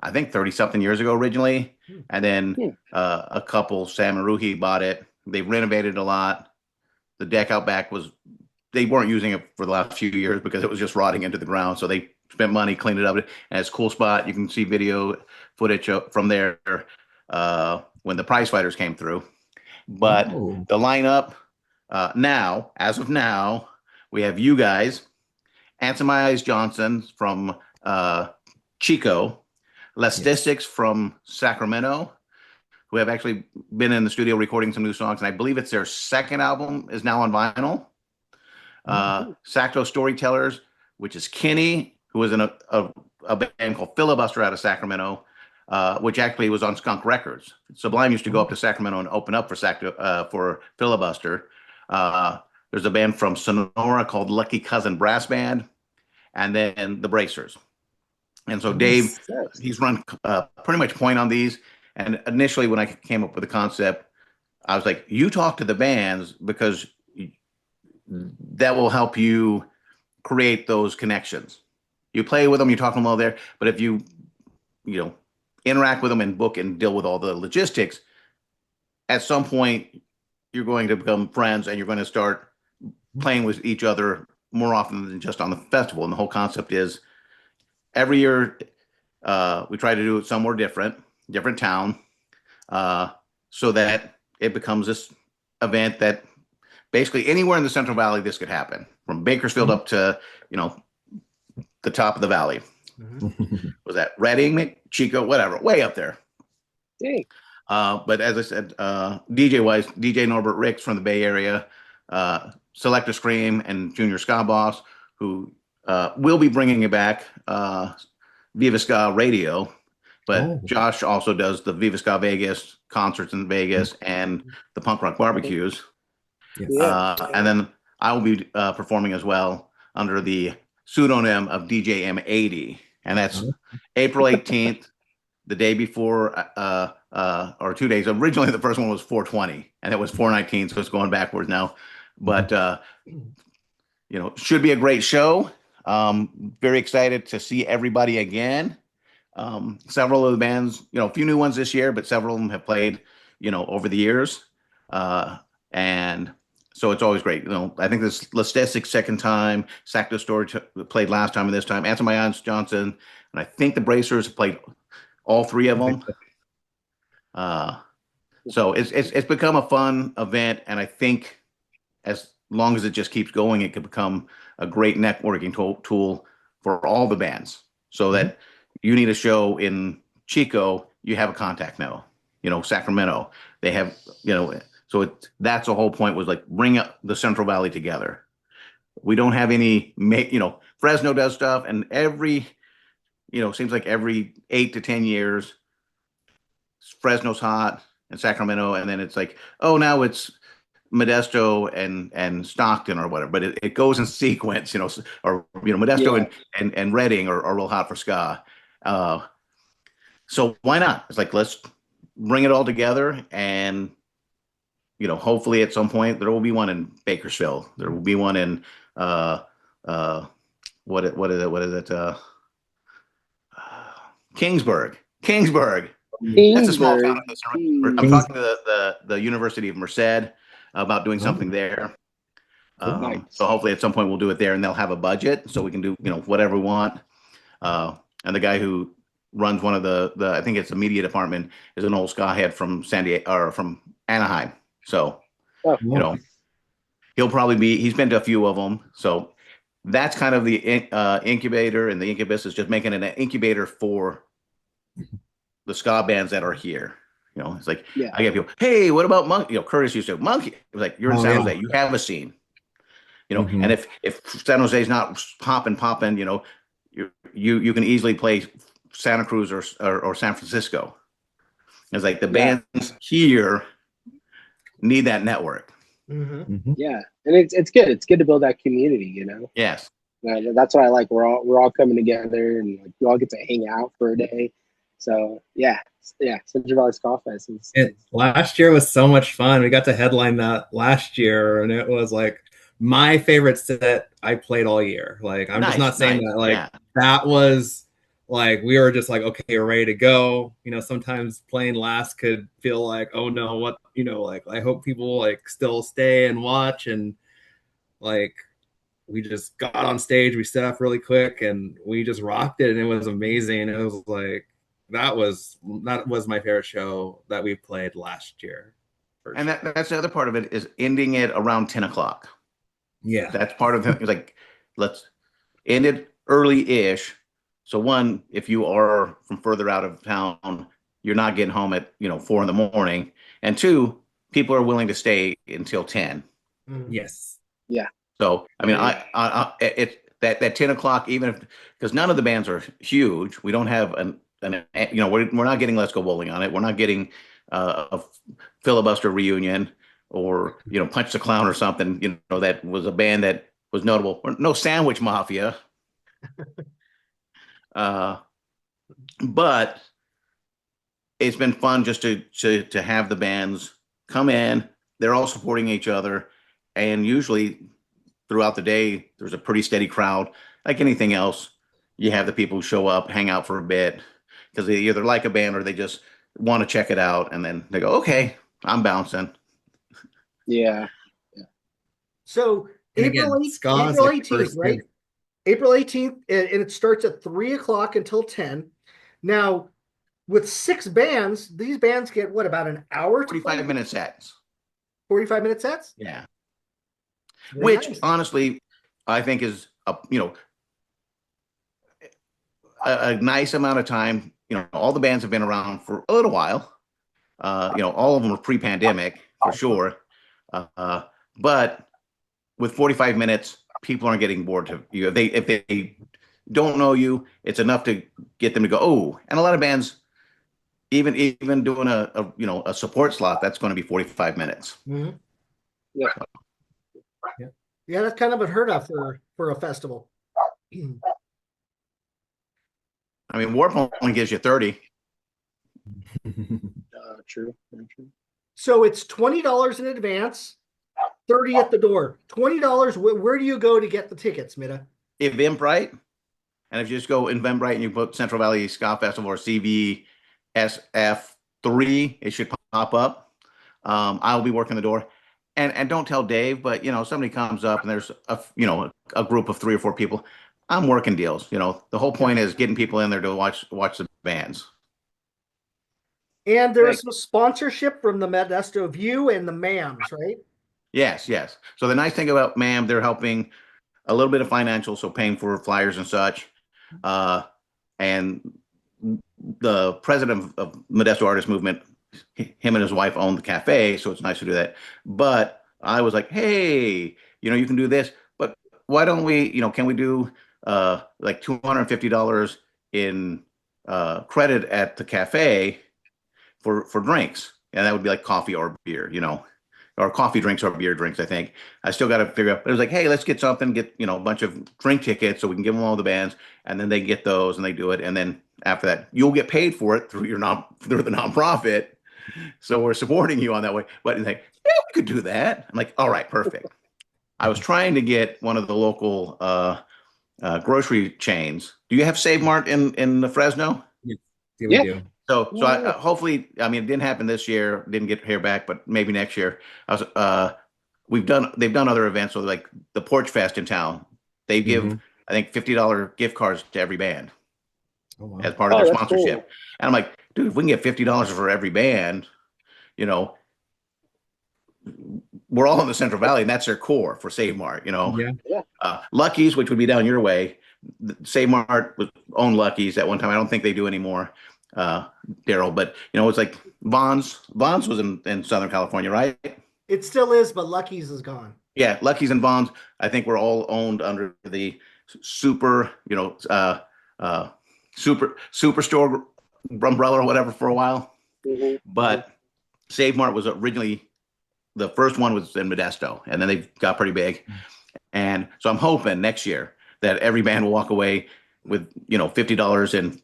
I think 30 something years ago originally, and then a couple, Sam and Ruhi, bought it. They renovated a lot. The deck out back they weren't using it for the last few years because it was just rotting into the ground. So they spent money, cleaned it up, and it's a cool spot. You can see video footage from there when the prize fighters came through. But the lineup now, as of now, we have you guys, Answer My Eyes Johnson from Chico, Lestistics from Sacramento, who have actually been in the studio recording some new songs, and I believe it's their second album is now on vinyl. Sacto Storytellers, which is Kenny, who was in a band called Filibuster out of Sacramento, which actually was on Skunk Records. Sublime used to go up to Sacramento and open up for Filibuster. There's a band from Sonora called Lucky Cousin Brass Band, and then the Bracers. And so Dave, he's run pretty much point on these. And initially, when I came up with the concept, I was like, you talk to the bands because that will help you create those connections. You play with them, you talk to them all there. But if you interact with them and book and deal with all the logistics, at some point, you're going to become friends and you're going to start playing with each other more often than just on the festival. And the whole concept is every year we try to do it somewhere different town, so that it becomes this event that basically anywhere in the Central Valley this could happen, from Bakersfield up to the top of the valley. Was that Redding, Chico, whatever, way up there. Dang. But as I said, DJ wise, DJ Norbert Ricks from the Bay Area, Selector Scream and Junior Ska Boss, who will be bringing it back, Viva Ska Radio. But Josh also does the Viva Ska Vegas concerts in Vegas and the punk rock barbecues. And then I will be performing as well under the pseudonym of DJ M80. And that's April 18th, the day before, or 2 days. Originally, the first one was 420, and it was 419, so it's going backwards now. But, should be a great show. Very excited to see everybody again. Several of the bands, a few new ones this year, but several of them have played, over the years. And so it's always great. I think this Lestistics second time, Sacto Story played last time and this time, Answer My Eyes Johnson, and I think the Bracers have played all three of them. So it's become a fun event, and I think as long as it just keeps going, it could become a great networking tool for all the bands, so that you need a show in Chico, you have a contact now. Sacramento, they have, so that's the whole point, was like bring up the Central Valley together. We don't have any, Fresno does stuff, and seems like every 8 to 10 years, Fresno's hot and Sacramento, and then it's like, oh, now it's Modesto and Stockton or whatever, but it goes in sequence, or Modesto and Redding are real hot for ska. So why not? It's like, let's bring it all together, and hopefully at some point there will be one in Bakersfield. There will be one in uh, uh, what is it? What is it? Kingsburg. Kingsburg. That's a small town. I'm talking to the University of Merced about doing something there. Nice. So hopefully at some point we'll do it there, and they'll have a budget so we can do whatever we want. And the guy who runs one of the I think it's the media department is an old ska head from San Diego or from Anaheim. So he'll probably he's been to a few of them. So that's kind of the incubator, and the incubus is just making an incubator for the ska bands that are here. It's like I get people, hey, what about Monkey? Curtis used to Monkey. It was like, you're in San Jose, you have a scene. And if San Jose's not popping, you can easily play Santa Cruz or San Francisco. It's like the bands here need that network. Yeah, and it's good. It's good to build that community. Yes. That's what I like. We're all coming together, and like, we all get to hang out for a day. So Central Valley Ska Fest last year was so much fun. We got to headline that last year, and it was like my favorite set I played all year. Like, I'm just not saying that. Like, that was like, we were just like, okay, we're ready to go. Sometimes playing last could feel like, oh no, what, like, I hope people like still stay and watch. And like, we just got on stage, we set up really quick, and we just rocked it, and it was amazing. It was like, that was my favorite show that we played last year. And that's the other part of it, is ending it around 10 o'clock. Yeah. That's part of it. It's like, let's end it early-ish. So one, if you are from further out of town, you're not getting home at 4 a.m. And two, people are willing to stay until 10. Yes. Yeah. So I mean, it's that 10 o'clock, even if, because none of the bands are huge. We don't have we're not getting Let's Go Bowling on it. We're not getting a Filibuster Reunion or Punch the Clown or something. That was a band that was notable. Or no Sandwich Mafia. But it's been fun just to have the bands come in. They're all supporting each other, and usually throughout the day there's a pretty steady crowd. Like anything else, you have the people who show up, hang out for a bit because they either like a band or they just want to check it out, and then they go, okay, I'm bouncing. Yeah. So April 18th, right? April 18th, and it starts at 3 o'clock until 10. Now, with 6 bands, these bands get what, about an hour? 45-minute sets. 45-minute sets? Yeah. Very Which nice. honestly, I think is a nice amount of time. All the bands have been around for a little while. All of them are pre-pandemic for sure. But with 45 minutes, people aren't getting bored. If they don't know you, it's enough to get them to go, oh. And a lot of bands, even doing a support slot, that's going to be 45 minutes. Mm-hmm. Yeah. Yeah, that's kind of unheard of for a festival. I mean, Warp only gives you 30. True. Very true. So it's $20 in advance, 30 at the door. $20. Where do you go to get the tickets, Mida? Eventbrite, and if you just go Eventbrite and you put Central Valley Ska Festival or CVSF3, it should pop up. I'll be working the door, and don't tell Dave, but somebody comes up and there's a group of 3 or 4 people. I'm working deals. The whole point is getting people in there to watch the bands. And there's some sponsorship from the Modesto View and the MAMs, right? Yes. So the nice thing about MAM, they're helping a little bit of financial, so paying for flyers and such. And the president of Modesto Artist Movement, him and his wife own the cafe, so it's nice to do that. But I was like, hey, you can do this, but why don't we, can we do like $250 in credit at the cafe for drinks? And that would be like coffee or beer, or coffee drinks or beer drinks, I think. I still got to figure out. But it was like, hey, let's get something, get a bunch of drink tickets so we can give them all the bands, and then they get those and they do it. And then after that. You'll get paid for it through through the nonprofit. So we're supporting you on that way. But he's like, yeah, we could do that. I'm like, all right, perfect. I was trying to get one of the local grocery chains. Do you have Save Mart in the Fresno? Yeah, we do. So I hopefully, I mean, it didn't happen this year. Didn't get here back, but maybe next year. They've done other events, so like the Porch Fest in town. They give I think $50 gift cards to every band as part of their sponsorship. Cool. And I'm like, dude, if we can get $50 for every band, you know, we're all in the Central Valley, and that's their core for Save Mart. You know, Lucky's, which would be down your way. Save Mart owned Lucky's at one time. I don't think they do anymore, Daryl. But you know, it's like Vons. Vons was in Southern California, right? It still is, but Lucky's is gone. Yeah, Lucky's and Vons, I think, were all owned under the Super, Superstore umbrella or whatever for a while. But Save Mart was originally, the first one was in Modesto, and then they got pretty big. And so I'm hoping next year that every band will walk away with, $50 in,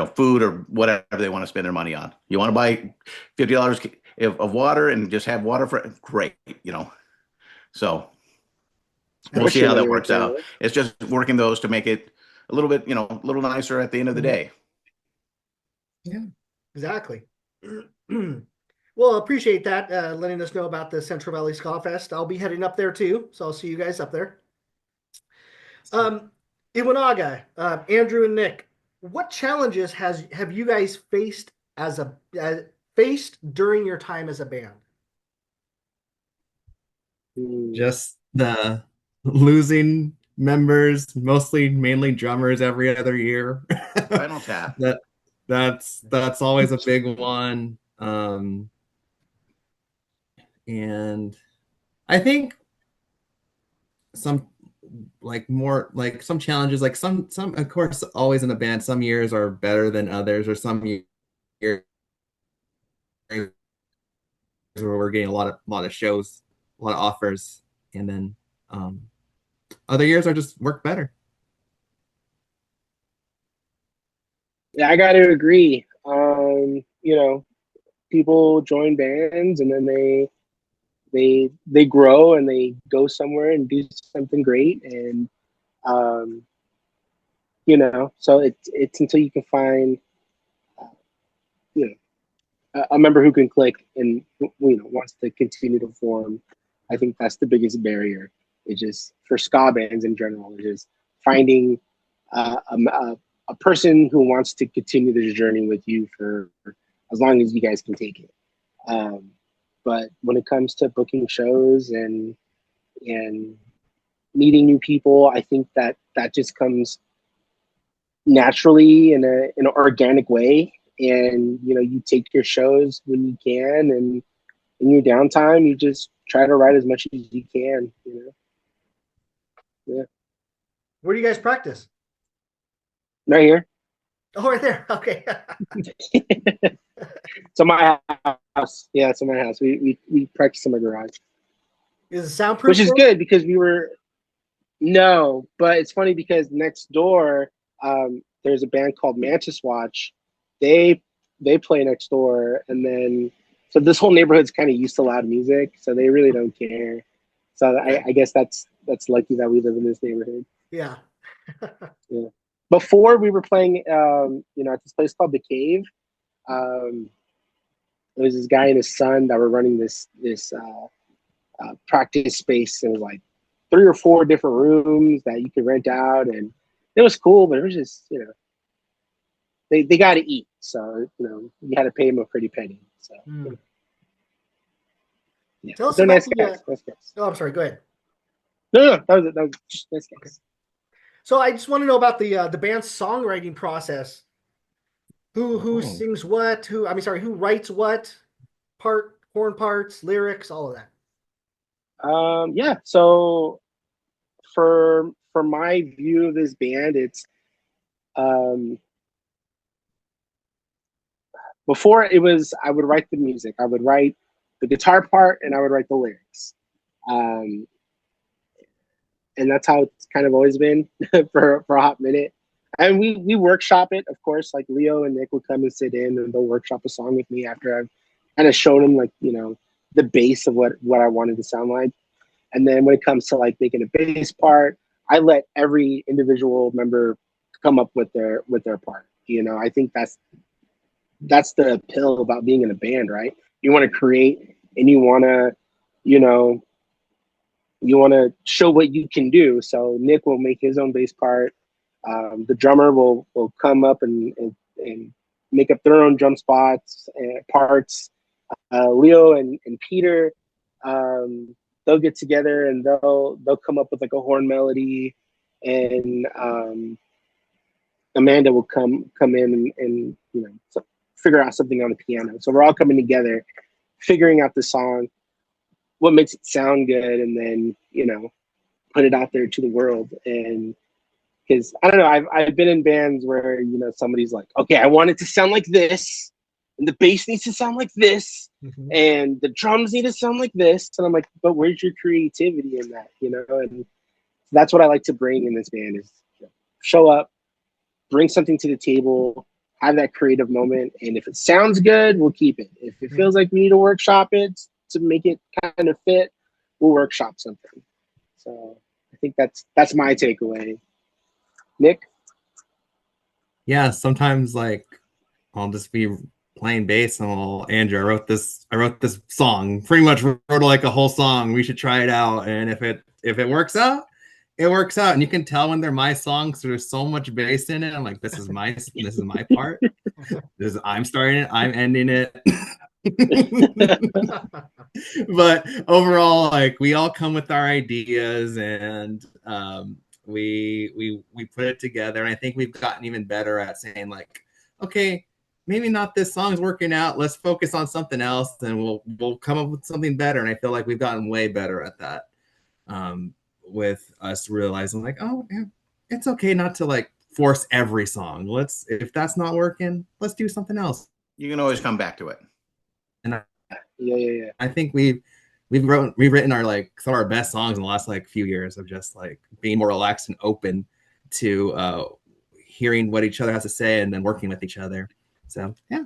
food or whatever they want to spend their money on. You want to buy $50 of water and just have water for it? Great, So we'll see how that works out. It's just working those to make it a little bit, a little nicer at the end of the day. Yeah, exactly. Well, appreciate that, letting us know about the Central Valley Ska Fest. I'll be heading up there too, so I'll see you guys up there. Iwanaga, Andrew and Nick, what challenges have you guys faced faced during your time as a band? Just the losing members, mainly drummers every other year. Final Tap. That's always a big one. And I think some some challenges, like some of course always in a band, some years are better than others, or some years where we're getting a lot of shows, a lot of offers, and then other years are just work better. Yeah, I got to agree. People join bands and then they grow and they go somewhere and do something great, and so it's until you can find a member who can click and wants to continue to form. I think that's the biggest barrier. It's just for ska bands in general. It's just finding a person who wants to continue this journey with you for as long as you guys can take it. But when it comes to booking shows and meeting new people, I think that just comes naturally in an organic way. And you take your shows when you can, and in your downtime, you just try to write as much as you can. Yeah. Where do you guys practice? Right here. Oh, right there. Okay. It's in my house. Yeah, it's in my house. We practice in my garage. Is it soundproof? Which is good because no, but it's funny because next door, there's a band called Mantis Watch. They play next door, and then so this whole neighborhood's kind of used to loud music, so they really don't care. So I guess that's lucky that we live in this neighborhood. Yeah. Yeah. Before we were playing, at this place called The Cave. There was this guy and his son that were running this practice space, and it was like 3 or 4 different rooms that you could rent out, and it was cool, but it was just they got to eat, so you had to pay them a pretty penny. So yeah, tell us they're about nice guys. Nice guys. Oh, I'm sorry. Go ahead. No, that was just nice guys. Okay. So I just want to know about the band's songwriting process. Who sings what? Who writes what? Horn parts, lyrics, all of that. Yeah. So for my view of this band, it's before it was I would write the music, I would write the guitar part, and I would write the lyrics. And that's how it's kind of always been for a hot minute. And we workshop it, of course. Like Leo and Nick would come and sit in, and they'll workshop a song with me after I've kind of shown them, like, the base of what I wanted to sound like. And then when it comes to like making a bass part, I let every individual member come up with their part. I think that's the appeal about being in a band, right? You want to create, and you want to, show what you can do. So Nick will make his own bass part. The drummer will come up and make up their own drum spots and parts. Leo and Peter, they'll get together and they'll come up with like a horn melody, and Amanda will come in and figure out something on the piano. So we're all coming together, figuring out the song, what makes it sound good, and then put it out there to the world. And because I don't know, I've been in bands where somebody's like, okay, I want it to sound like this, and the bass needs to sound like this, and the drums need to sound like this, and I'm like, but where's your creativity in that? And that's what I like to bring in this band is show up, bring something to the table, have that creative moment, and if it sounds good, we'll keep it. If it feels like we need to workshop it to make it kind of fit, we'll workshop something. So I think that's my takeaway. Nick? Yeah, sometimes like I'll just be playing bass and Andrew, I wrote this song. Pretty much wrote like a whole song. We should try it out. And if it works out, it works out. And you can tell when they're my songs, there's so much bass in it. I'm like, this is my part. I'm starting it, I'm ending it. But overall, like, we all come with our ideas, and we put it together. And I think we've gotten even better at saying like, okay, maybe not this song's working out, let's focus on something else, and we'll come up with something better. And I feel like we've gotten way better at that, with us realizing like, oh, it's okay not to like force every song. If that's not working, let's do something else. You can always come back to it. And Yeah. I think we've written our like some of our best songs in the last like few years of just like being more relaxed and open to hearing what each other has to say and then working with each other. So yeah.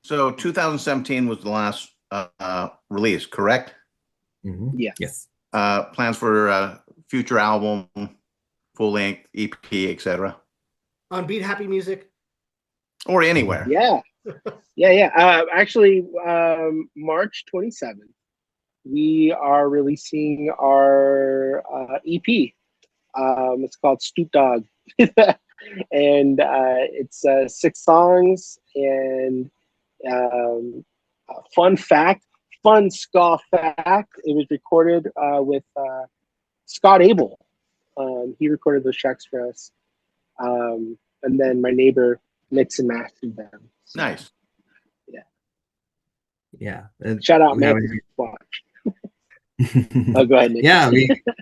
So 2017 was the last release, correct? Mm-hmm. Yeah. Yes. Plans for future album, full length, EP, etc. On Beat Happy Music or anywhere. Yeah. Actually, March 27th, we are releasing our EP. It's called Stoop Dog. And it's 6 songs. And fun ska fact, it was recorded with Scott Abel. He recorded those tracks for us. And then my neighbor mixed and mastered them. So, nice. Yeah. Shout out, man. Watch. Oh, go ahead, Nick. Yeah,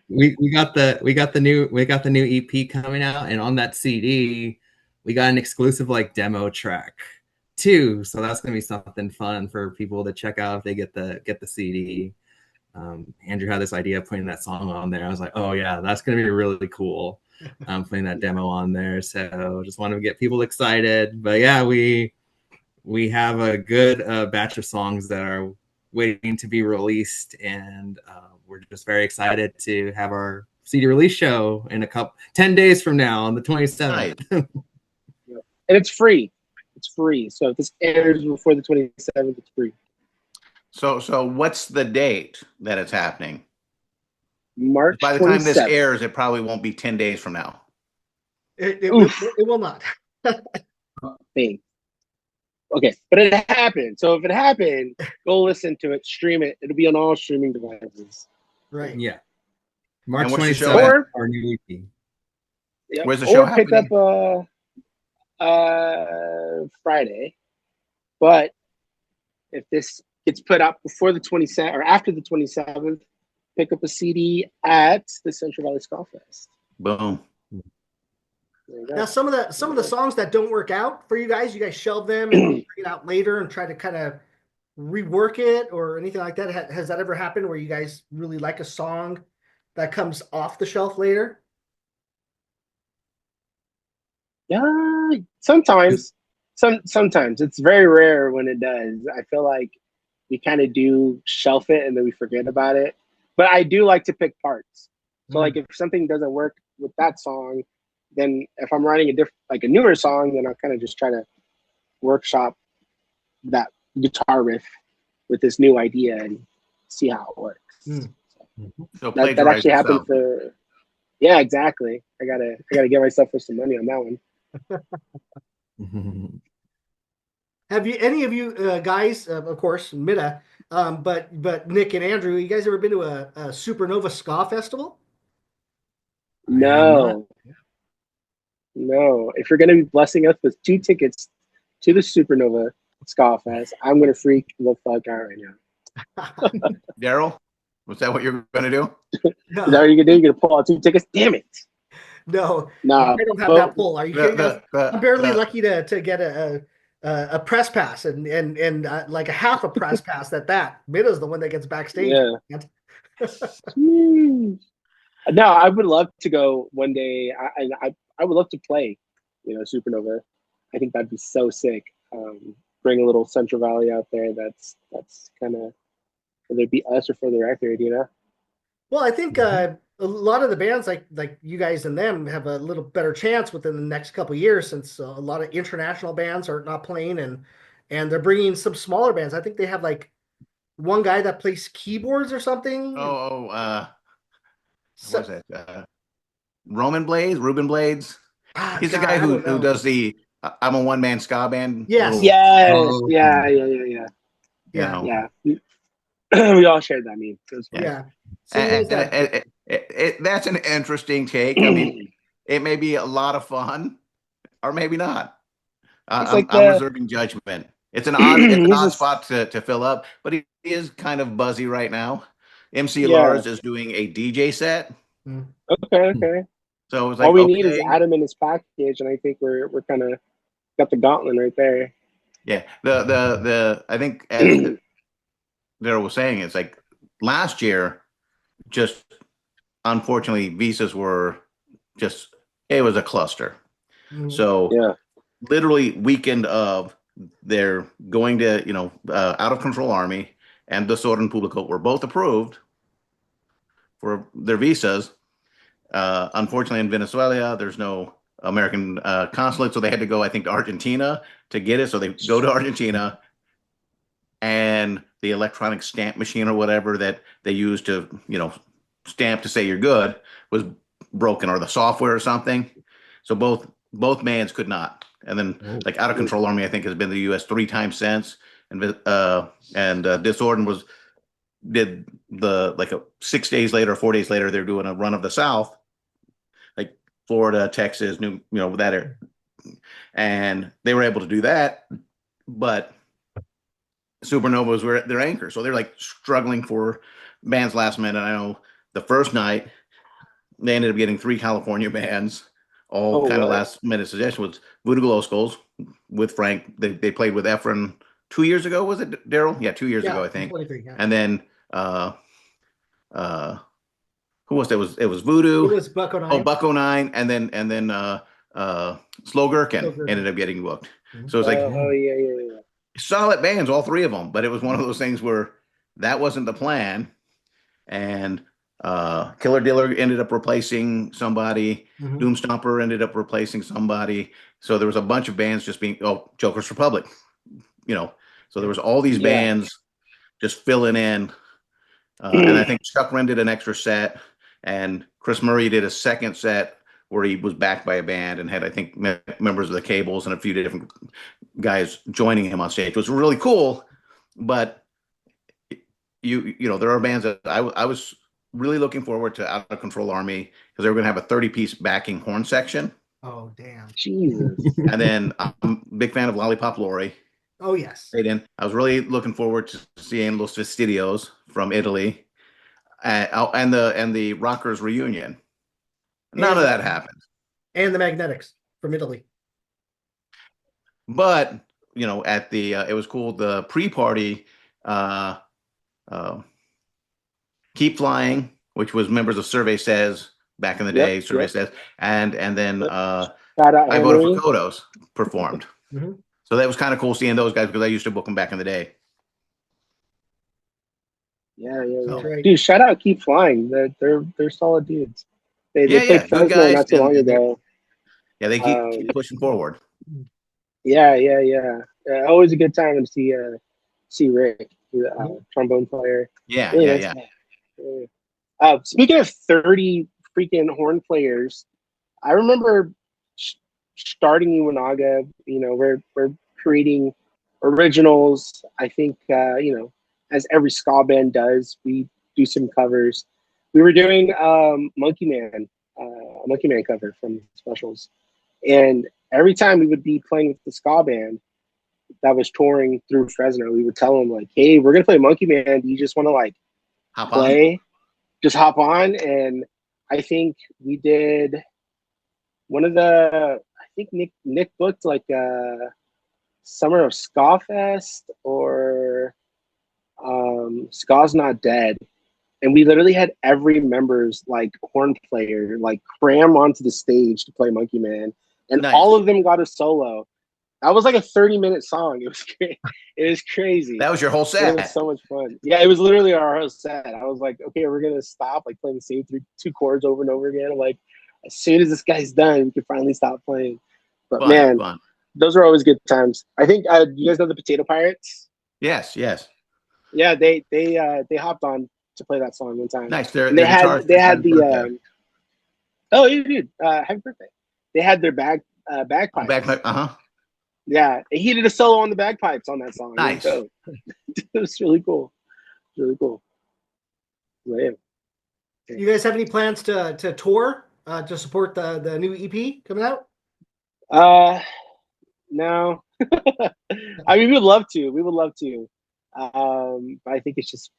we got the new EP coming out, and on that CD, we got an exclusive like demo track too. So that's gonna be something fun for people to check out if they get the CD. Andrew had this idea of putting that song on there. I was like, oh yeah, that's gonna be really cool. Putting that demo on there. So just want to get people excited. But yeah, we have a good batch of songs that are waiting to be released, and we're just very excited to have our CD release show in 10 days from now on the 27th. And it's free. So if this airs before the 27th, it's free. So what's the date that it's happening? March 27th. By the time this airs, it probably won't be 10 days from now. It will not. Thanks. Okay, but it happened. So if it happened, go listen to it, stream it. It'll be on all streaming devices. Right. Yeah. March 27th, our new EP. Yep. Where's the show happening? Pick up Friday. But if this gets put out before the 27th or after the 27th, pick up a CD at the Central Valley Ska Fest. Boom. Now, some of the songs that don't work out for you guys shelve them and bring it out later and try to kind of rework it or anything like that. Has that ever happened where you guys really like a song that comes off the shelf later? Yeah, sometimes. Sometimes it's very rare when it does. I feel like we kind of do shelf it and then we forget about it. But I do like to pick parts. So like if something doesn't work with that song, then if I'm writing a newer song, then I'll kind of just try to workshop that guitar riff with this new idea and see how it works. So That plagiarize actually happened yourself. for yeah, exactly. I gotta get myself for some money on that one. Have you any of you guys, of course, Mida, but Nick and Andrew, you guys ever been to a Supernova Ska Festival? No. No. If you're gonna be blessing us with 2 tickets to the Supernova Ska Fest, I'm gonna freak the fuck out right now. Daryl, was that what you're going to do? No. Is that what you're gonna do? You're gonna pull out 2 tickets? Damn it! No, No, I don't have that pull. Are you kidding us? I'm barely the- lucky to get a press pass and like a half a press pass at that. Mida's the one that gets backstage. Yeah. No, I would love to go one day. I would love to play, Supernova. I think that'd be so sick. Bring a little Central Valley out there. That's kind of whether it be us or for the record. Well, I think a lot of the bands like you guys and them have a little better chance within the next couple of years since a lot of international bands are not playing and they're bringing some smaller bands. I think they have like one guy that plays keyboards or something. what was it? Ruben Blades. He's the guy who does the I'm a one man ska band. Yes. Yeah. We all shared that meme. Yeah. That's an interesting take. I mean, it may be a lot of fun, or maybe not. I'm reserving judgment. It's an odd spot to fill up, but he is kind of buzzy right now. MC Lars is doing a DJ set. Okay. So it was like all we need is Adam in his package, and I think we're kind of got the gauntlet right there. Yeah. The I think as Daryl was saying, it's like last year, just unfortunately, visas were it was a cluster. So literally weekend of they're going to, Out of Control Army and Desorden Publico were both approved for their visas. Unfortunately, in Venezuela, there's no American consulate, so they had to go, I think, to Argentina to get it. So they go to Argentina, and the electronic stamp machine or whatever that they use to, stamp to say you're good was broken, or the software or something. So both bands could not. And then Out of Control Army, I think, has been to the U.S. 3 times since, and Disorden did 6 days later, 4 days later, they're doing a run of the South, like Florida, Texas, that area, and they were able to do that, but Supernovas were their anchor, so they're like struggling for bands last minute. I know the first night they ended up getting 3 California bands, all kind of last minute suggestion was Voodoo Glow Skulls with Frank. They played with Efren 2 years ago, was it, Daryl? Yeah, 2 years ago, I think. And then who was that? It was Voodoo. It was Bucko 9. Oh, Bucko 9, and then Slow Gherkin ended up getting booked. So it's like solid bands, all 3 of them. But it was one of those things where that wasn't the plan, and Killer Diller ended up replacing somebody. Doom Stomper ended up replacing somebody. So there was a bunch of bands just being Joker's Republic, So there was all these bands just filling in, and I think Chuck Wren did an extra set, and Chris Murray did a second set where he was backed by a band and had, I think, members of the Cables and a few different guys joining him on stage. It was really cool, but there are bands that I was really looking forward to Out of Control Army because they were going to have a 30-piece backing horn section. Oh, damn. Jesus. And then I'm a big fan of Lollipop Lori. Oh, yes. I was really looking forward to seeing Los Fastidios from Italy and the Rockers Reunion. None of that happened. And the Magnetics from Italy. But, at the it was cool, the pre-party Keep Flying, which was members of Survey Says back in the day, Survey Says, and then Shout out I voted Henry. for Kodos performed. So that was kind of cool seeing those guys because I used to book them back in the day. Yeah. Right. Dude, shout out Keep Flying. They're solid dudes. They played good Fresno guys, not too long ago. Yeah, they keep pushing forward. Yeah. Always a good time to see Rick, the trombone player. Yeah, Really yeah. nice guy. Speaking of 30 freaking horn players, I remember starting Iwanaga. We're creating originals. I think as every ska band does, we do some covers. We were doing Monkey Man, a Monkey Man cover from Specials, and every time we would be playing with the ska band that was touring through Fresno, we would tell them like, "Hey, we're gonna play Monkey Man. Do you just want to like Hop play? on. Just hop on." And I think we did one of the. I think Nick booked like Summer of Ska Fest or Ska's Not Dead, and we literally had every member's like horn player like cram onto the stage to play Monkey Man, and Nice. all of them got a solo. That was like a 30-minute song. It was great. It was crazy. That was your whole set. It was so much fun. Yeah, it was literally our whole set. I was like, okay, we're gonna stop like playing the same two chords over and over again. I'm like, as soon as this guy's done, we can finally stop playing. But Fun. those are always good times. I think you guys know the Potato Pirates? Yes. Yeah, they hopped on to play that song one time. Nice. They had the oh, you did. Happy birthday. They had their bagpipes. Bagpipe. Yeah, he did a solo on the bagpipes on that song. Nice. It was really cool. Really cool. Yeah. You guys have any plans to tour to support the new EP coming out? No. I mean, we would love to. But I think it's just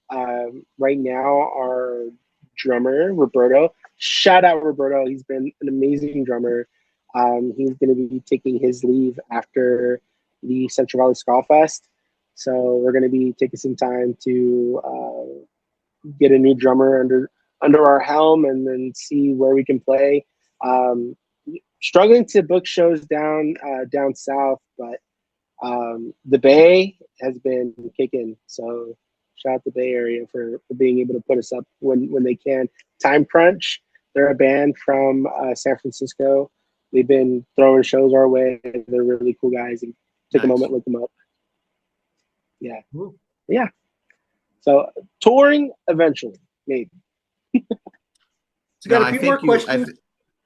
right now our drummer Roberto. Shout out Roberto. He's been an amazing drummer. He's going to be taking his leave after the Central Valley Ska Fest. So we're going to be taking some time to get a new drummer under our helm and then see where we can play. Struggling to book shows down south, but the Bay has been kicking. So shout out the Bay Area for being able to put us up when they can. Time Crunch, they're a band from San Francisco. They've been throwing shows our way. They're really cool guys. And take a moment, look them up. Yeah. Ooh. Yeah. So touring eventually, maybe. Got a few more questions.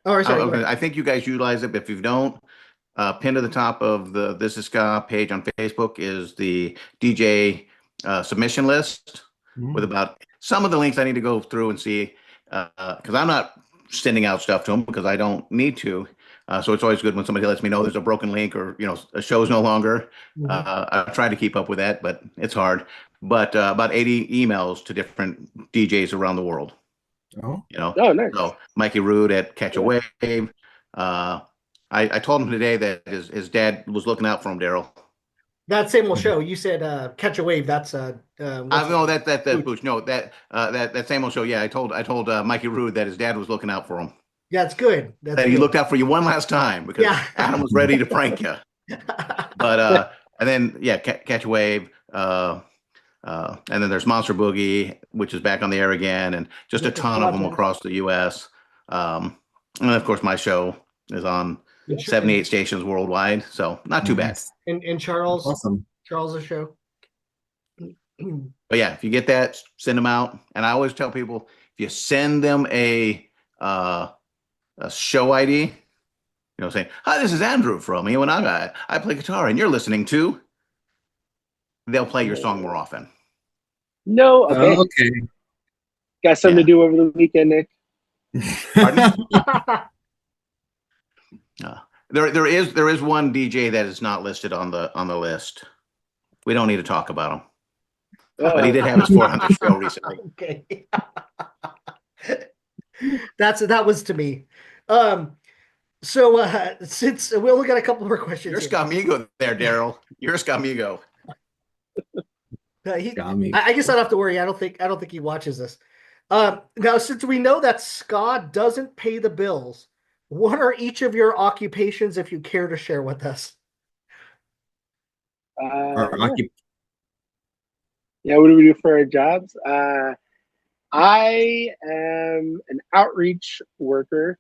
I think you guys utilize it, but if you don't, pinned to the top of the This Is Ska page on Facebook is the DJ submission list with about some of the links I need to go through and see because I'm not sending out stuff to them because I don't need to. So it's always good when somebody lets me know there's a broken link or a show's no longer. I try to keep up with that, but it's hard. But about 80 emails to different DJs around the world. Oh, nice. So Mikey Rude at Catch a Wave. I told him today that his dad was looking out for him, Daryl. That same old show. You said Catch a Wave. That's I know that Booch. No, that same old show. Yeah, I told Mikey Rude that his dad was looking out for him. Yeah, it's good. That he looked out for you one last time because Adam was ready to prank you. But and then Catch a Wave. And then there's Monster Boogie, which is back on the air again, and just a ton of them across the U.S. And of course, my show is on 78 stations worldwide, so not too bad. And Charles, awesome. Charles' show. But yeah, if you get that, send them out. And I always tell people if you send them a show ID, saying, "Hi, this is Andrew from Iwanaga. I play guitar, and you're listening to," they'll play your song more often. No, okay. Got something to do over the weekend, Nick. Pardon? There is one DJ that is not listed on the list. We don't need to talk about him, but he did have his 400th show recently. Okay, that was to me. So since we only got a couple more questions, you're Scamigo there, Daryl. You're Scamigo. I guess I don't have to worry. I don't think he watches this. Now, since we know that ska doesn't pay the bills, What are each of your occupations, if you care to share with us? Our Yeah, what do we do for our jobs? I am an outreach worker,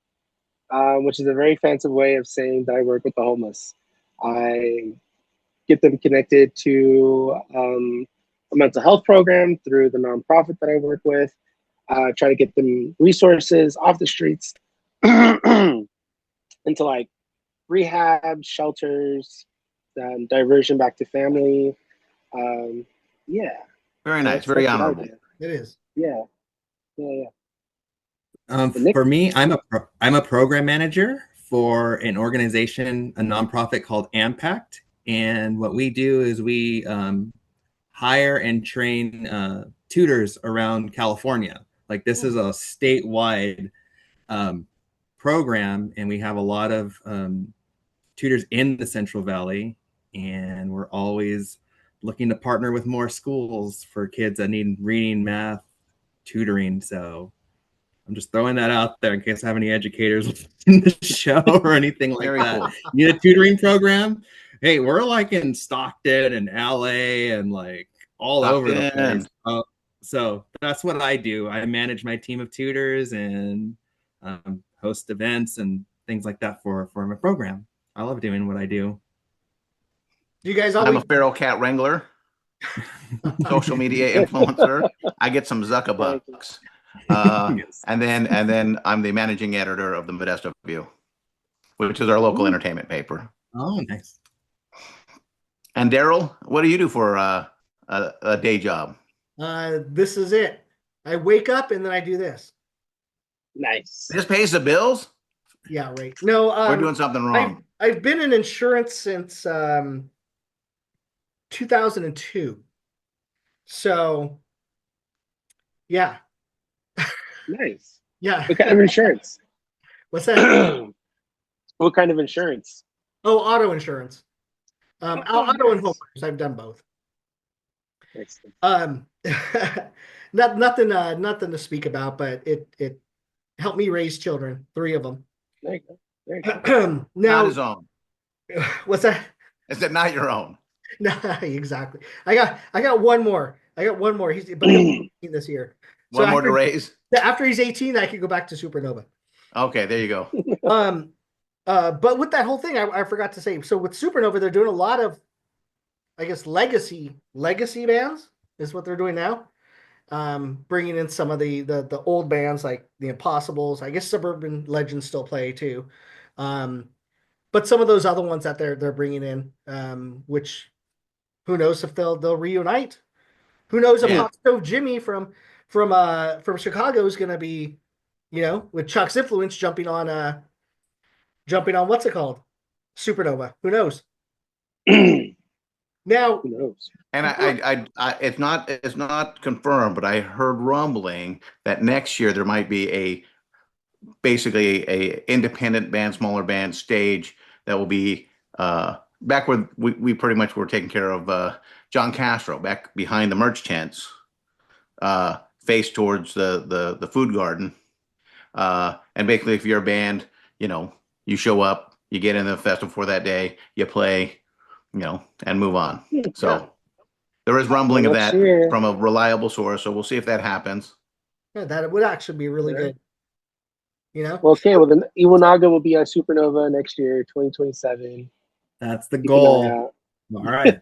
which is a very fancy way of saying that I work with the homeless. I get them connected to a mental health program through the nonprofit that I work with. Try to get them resources off the streets into like rehab, shelters, diversion back to family. Yeah. Very nice. Very honorable. It is. Yeah. Yeah. For me, I'm a program manager for an organization, a nonprofit called Impact, and what we do is we hire and train tutors around California. Like this is a statewide program, and we have a lot of tutors in the Central Valley, and we're always looking to partner with more schools for kids that need reading, math, tutoring. So I'm just throwing that out there in case I have any educators in the show or anything like Very that. cool. Need a tutoring program? Hey, we're like in Stockton and LA and like all over the place. So that's what I do. I manage my team of tutors and host events and things like that for my program. I love doing what I do. You guys I'm a feral cat wrangler, social media influencer. I get some Zuckerbucks. And then I'm the managing editor of the Modesto View, which is our local entertainment paper. Oh, nice. And Daryl, what do you do for a day job? This is it. I wake up and then I do this. Nice. This pays the bills? Yeah, right. No, we're doing something wrong. I've been in insurance since 2002. So, yeah. Nice. Yeah. What kind of insurance? What's that? What kind of insurance? Oh, auto insurance. Auto and homeowners. I've done both. Nothing to speak about, but it helped me raise children, 3 of them. There you go. Now, not his own. What's that? Is it not your own? No, exactly. I got one more. He's 18 this year. One more to raise. After he's 18, I could go back to Supernova. Okay, there you go. But with that whole thing, I forgot to say. So with Supernova, they're doing a lot of, I guess, legacy bands is what they're doing now. Bringing in some of the old bands like the Impossibles. I guess Suburban Legends still play too. But some of those other ones that they're bringing in, which who knows if they'll reunite? Who knows if Hot Stove Jimmy from Chicago is going to be, with Chuck's influence jumping on what's it called? Supernova. Who knows? Now, who knows? And I it's not confirmed, but I heard rumbling that next year there might be basically a independent band, smaller band stage that will be back where we pretty much were taking care of John Castro, back behind the merch tents, face towards the food garden. And basically, if you're a band, you show up, you get in the festival for that day, you play, and move on. So there is rumbling of that from a reliable source. So we'll see if that happens. Yeah, that would actually be really good. Well, okay. Well, then Iwanaga will be on Supernova next year, 2027. That's the goal. All right.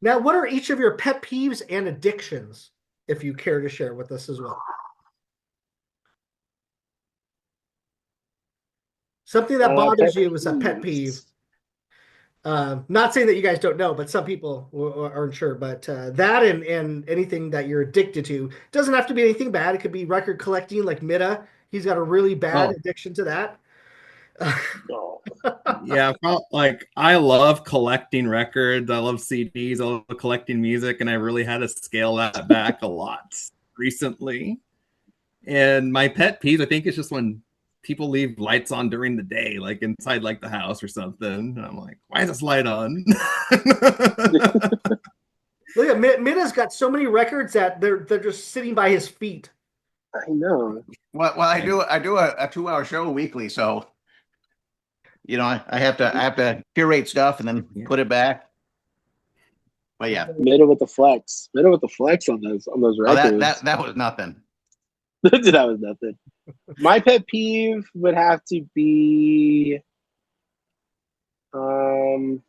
Now, what are each of your pet peeves and addictions, if you care to share with us as well? Something that bothers you is a pet peeve. Not saying that you guys don't know, but some people aren't sure. But that and anything that you're addicted to doesn't have to be anything bad. It could be record collecting, like Mida. He's got a really bad addiction to that. Yeah, like I love collecting records. I love CDs. I love collecting music, and I really had to scale that back a lot recently. And my pet peeve, I think, is just when people leave lights on during the day, like inside like the house or something. And I'm like, why is this light on? Look at Mida's got so many records that they're just sitting by his feet. I know. Well, I do a 2-hour show weekly, so I have to curate stuff and then put it back. But yeah, Middle with the flex on those records. that was nothing. That was nothing. My pet peeve would have to be, oh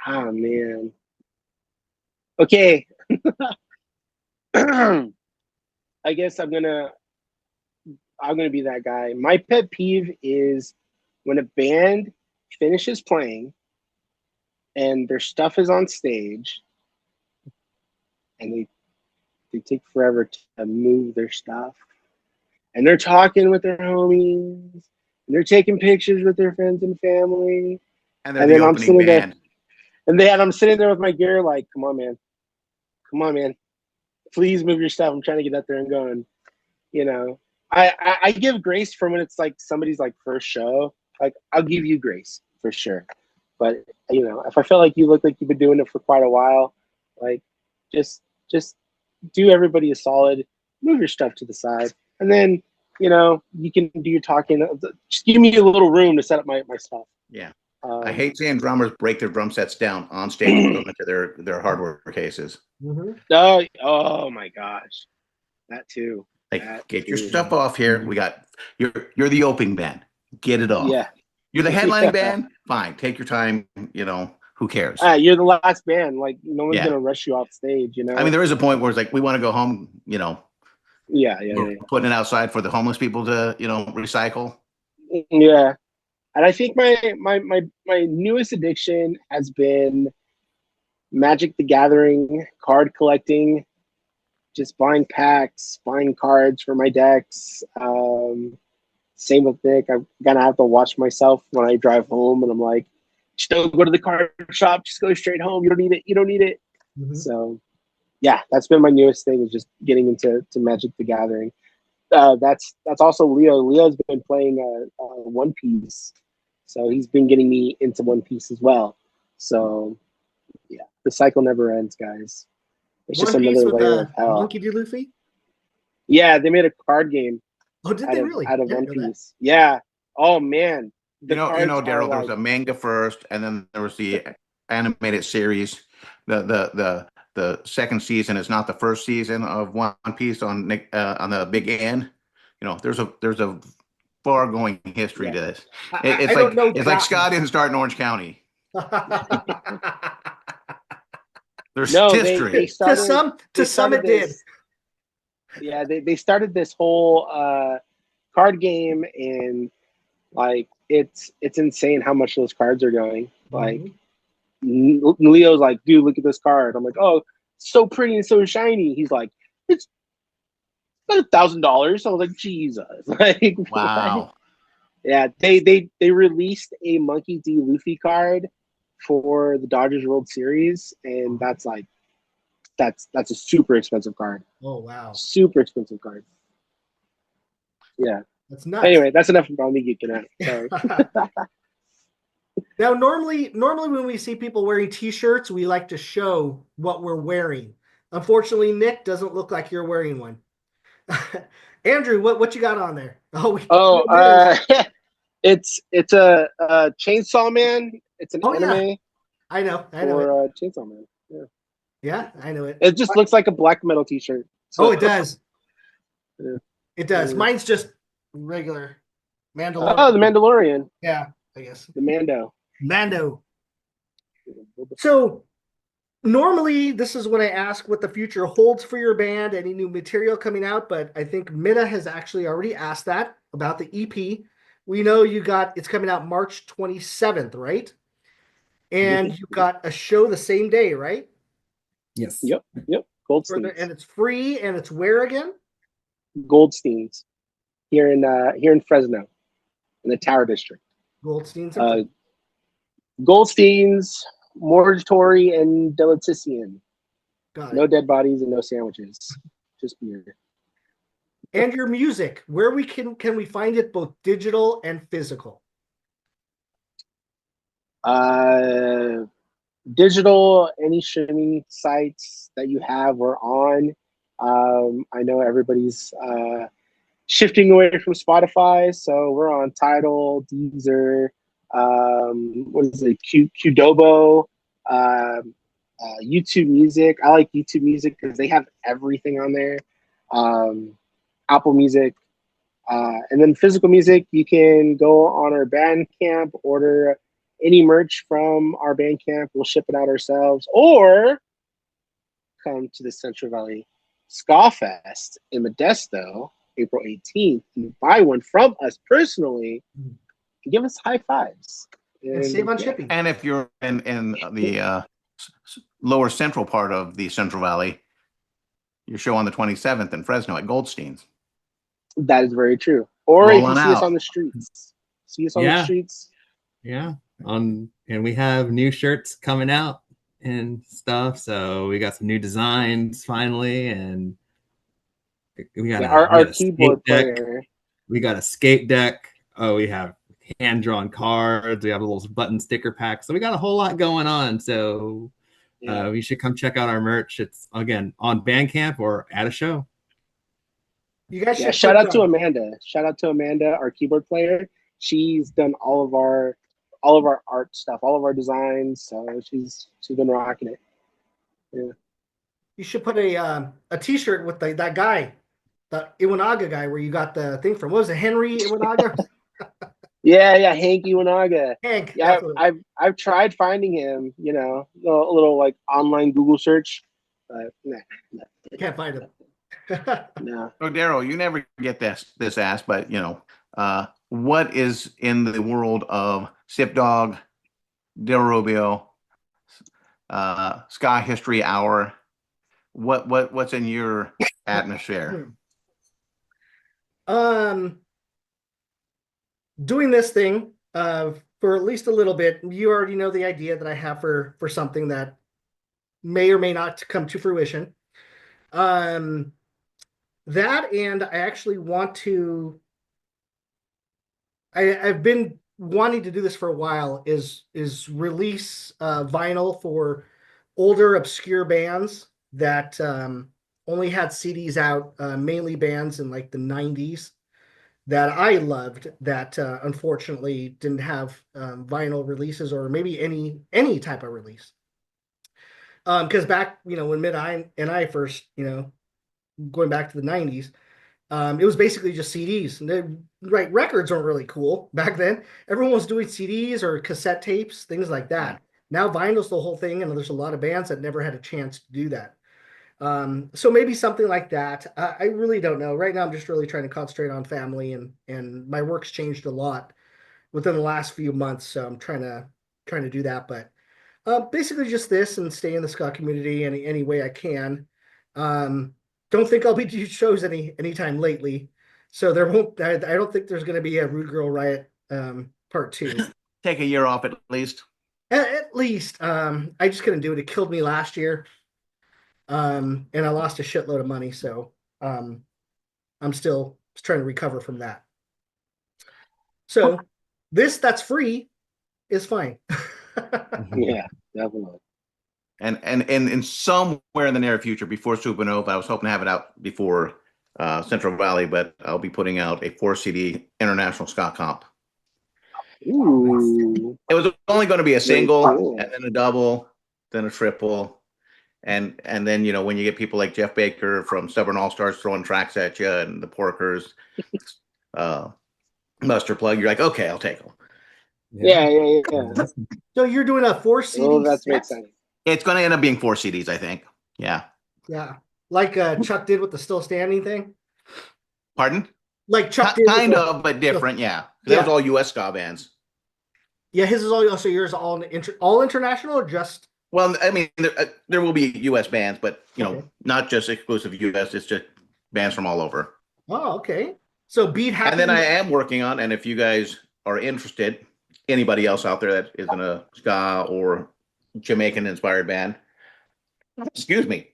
man. Okay. I guess I'm gonna be that guy. My pet peeve is when a band finishes playing and their stuff is on stage and they take forever to move their stuff. And they're talking with their homies, and they're taking pictures with their friends and family. And they're the opening band. I'm sitting there with my gear, like, come on, man. Please move your stuff. I'm trying to get out there and going. I give grace for when it's like somebody's like first show. Like, I'll give you grace for sure. But if I feel like you look like you've been doing it for quite a while, like just do everybody a solid, move your stuff to the side, and then you can do your talking. Just give me a little room to set up my stuff. Yeah. I hate seeing drummers break their drum sets down on stage and put them into their hardware cases. Oh my gosh, that too. Like, get your stuff off here. We got you're the opening band. Get it off. Yeah. You're the headlining band. Fine, take your time. Who cares? You're the last band. Like, no one's gonna rush you off stage. I mean, there is a point where it's like we want to go home. Yeah. Putting it outside for the homeless people to recycle. Yeah. And I think my newest addiction has been Magic the Gathering, card collecting, just buying packs, buying cards for my decks. Same with Nick. I'm gonna have to watch myself when I drive home, and I'm like, just don't go to the card shop. Just go straight home. You don't need it. Mm-hmm. So, yeah, that's been my newest thing, is just getting into Magic the Gathering. That's also Leo. Leo's been playing One Piece. So he's been getting me into One Piece as well. So, yeah, the cycle never ends, guys. It's One just Piece another with layer of hell. Monkey D. Luffy? Yeah, they made a card game. Oh, did they really? Out of One Piece. Yeah. Oh, man. Daryl, there was a manga first, and then there was the animated series. The second season is not the first season of One Piece on the big end. There's a far going history to this. It's like Scott didn't start in Orange County. There's history. They started, to some it did. Yeah, they started this whole card game, and like it's insane how much those cards are going. Like, Leo's like, dude, look at this card. I'm like, oh, so pretty and so shiny. He's like, it's about $1,000. I was like, Jesus. Like, wow. What? Yeah, they released a Monkey D. Luffy card for the Dodgers World Series, and that's a super expensive card. Oh wow. Super expensive card. Yeah. That's nuts. Anyway, that's enough about me geeking out. Sorry. Now, normally when we see people wearing T-shirts, we like to show what we're wearing. Unfortunately, Nick doesn't look like you're wearing one. Andrew, what you got on there? It's a Chainsaw Man. It's an anime. Yeah. I know. For Chainsaw Man. Yeah. Yeah, I know it. It just looks like a black metal T-shirt. So. Oh, it does. Yeah. It does. Mine's just regular Mandalorian. Oh, the Mandalorian. Yeah, I guess. The Mando. So normally this is when I ask what the future holds for your band, any new material coming out, but I think Mina has actually already asked that about the EP. We know it's coming out March 27th, right? And you got a show the same day, right? Yes. Yep. Goldstein's. And it's free, and it's where again? Goldstein's. Here in Fresno, in the Tower District. Goldstein's. Goldstein's, Moratory, and Deletician. No dead bodies and no sandwiches. Just beer. And your music, where can we find it, both digital and physical? Digital, any streaming sites that you have, we're on. I know everybody's shifting away from Spotify, so we're on Tidal, Deezer, what is it, Qdobo, YouTube Music. I like YouTube Music because they have everything on there. Apple Music. And then physical music, you can go on our Bandcamp, order any merch from our Bandcamp. We'll ship it out ourselves, or come to the Central Valley Ska Fest in Modesto, April 18th, and buy one from us personally and give us high fives. And save on shipping. And if you're in the lower central part of the Central Valley, your show on the 27th in Fresno at Goldstein's. That is very true. Or Roll if you on see us out. on the streets. See us on the streets. Yeah. And we have new shirts coming out and stuff. So we got some new designs finally, and we got our keyboard player. We got a skate deck. Oh, we have hand-drawn cards. We have a little button sticker pack. So we got a whole lot going on. So you should come check out our merch. It's again on Bandcamp or at a show. You guys should shout out to Amanda. Shout out to Amanda, our keyboard player. She's done all of our art stuff, all of our designs. So she's been rocking it. Yeah. You should put a T-shirt with that guy, the Iwanaga guy, where you got the thing from. What was it, Henry Iwanaga? yeah, Hank Iwanaga. Hank. Yeah, I've tried finding him. You know, a little like online Google search, but nah. Can't find him. No. So Daryl, you never get this asked, but you know, what is in the world of Sip Dog, Daryl Rubio, Ska History Hour? What's in your atmosphere? Doing this thing for at least a little bit. You already know the idea that I have for something that may or may not come to fruition. That, and I actually want to. I've been wanting to do this for a while. Is release vinyl for older obscure bands that only had CDs out, mainly bands in like the 90s that I loved that unfortunately didn't have vinyl releases or maybe any type of release. Because back, when Mid and I first, going back to the 90s, it was basically just CDs. And records weren't really cool back then. Everyone was doing CDs or cassette tapes, things like that. Now vinyl's the whole thing, and there's a lot of bands that never had a chance to do that. So maybe something like that. I really don't know. Right now, I'm just really trying to concentrate on family, and my work's changed a lot within the last few months. So I'm trying to do that. But basically just this, and stay in the ska community any way I can. Don't think I'll be doing shows anytime lately. So there won't. I don't think there's going to be a Rude Girl Riot part 2. Take a year off at least. At least. I just couldn't do it. It killed me last year. And I lost a shitload of money, so I'm still trying to recover from that. So that's free is fine. Yeah, definitely. And somewhere in the near future, before Supernova, I was hoping to have it out before Central Valley, but I'll be putting out a 4 CD international ska comp. Ooh. It was only going to be a single, cool. and then a double, then a triple. And then, when you get people like Jeff Baker from Stubborn All Stars throwing tracks at you, and the Porkers, Mustard Plug, you're like, okay, I'll take them. Yeah. So you're doing a 4 CD. Oh, that's exciting. It's going to end up being 4 CDs, I think. Yeah. Yeah, like Chuck did with the Still Standing thing. Pardon? Like Chuck did, kind of, but different. Yeah, that was all U.S. ska bands. Yeah, his is all. So yours all international, or just? Well, I mean, there will be U.S. bands, but not just exclusive U.S. It's just bands from all over. Oh, okay. So Beat Happy. And then I am working on, and if you guys are interested, anybody else out there that is in a ska or Jamaican-inspired band, excuse me,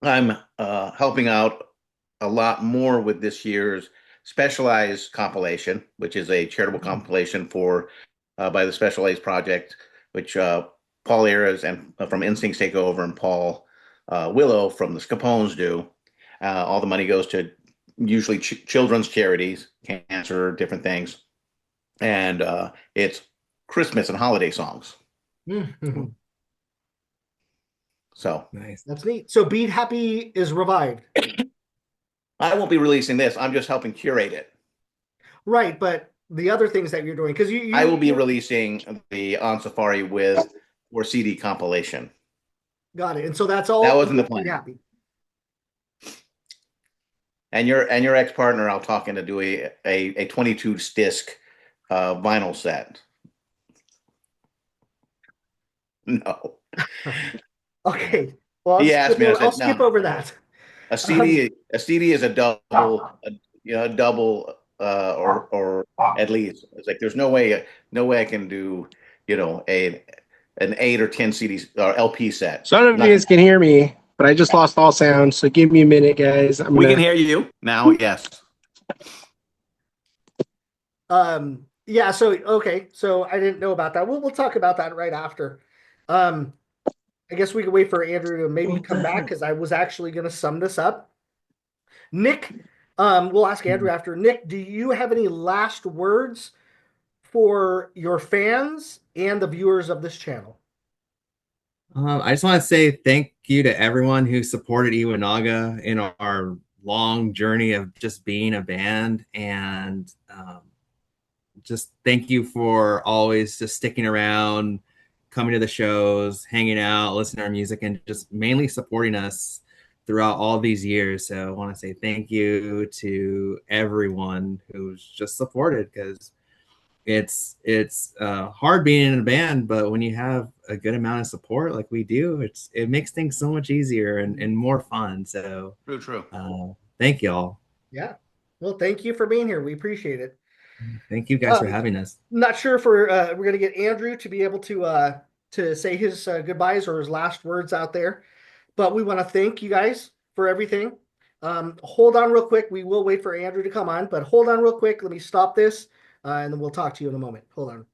I'm helping out a lot more with this year's Specialized compilation, which is a charitable compilation for by the Specialized Project, which Paul Ayres and from Instincts take over, and Paul Willow from the Scapones do. All the money goes to usually children's charities, cancer, different things, and it's Christmas and holiday songs. So Nice. That's neat. So Beat Happy is revived. I won't be releasing this. I'm just helping curate it. Right, but the other things that you're doing, because I will be releasing the On Safari with or CD compilation. Got it. And so that's all. That wasn't the plan. Beat Happy. And your ex-partner, I'll talk into do a 22 disc vinyl set. No. Okay. Well, He asked me. I said, I'll skip no. over that. A CD is a double, or at least it's like there's no way I can do an 8 or 10 CDs or LP set. Some of you guys can hear me, but I just lost all sound. So give me a minute, guys. We can hear you now. Yes. Yeah. So okay. So I didn't know about that. We'll talk about that right after. I guess we can wait for Andrew to maybe come back because I was actually going to sum this up. Nick, we'll ask Andrew after. Nick, do you have any last words for your fans and the viewers of this channel? I just want to say thank you to everyone who supported Iwanaga in our long journey of just being a band, and just thank you for always just sticking around, coming to the shows, hanging out, listening to our music, and just mainly supporting us throughout all these years. So I want to say thank you to everyone who's just supported, because it's hard being in a band, but when you have a good amount of support like we do, it makes things so much easier and more fun. So True. Thank y'all. Yeah. Well, thank you for being here. We appreciate it. Thank you guys for having us. Not sure if we're going to get Andrew to be able to say his goodbyes or his last words out there, but we want to thank you guys for everything. Hold on real quick. We will wait for Andrew to come on, but hold on real quick. Let me stop this, and then we'll talk to you in a moment. Hold on.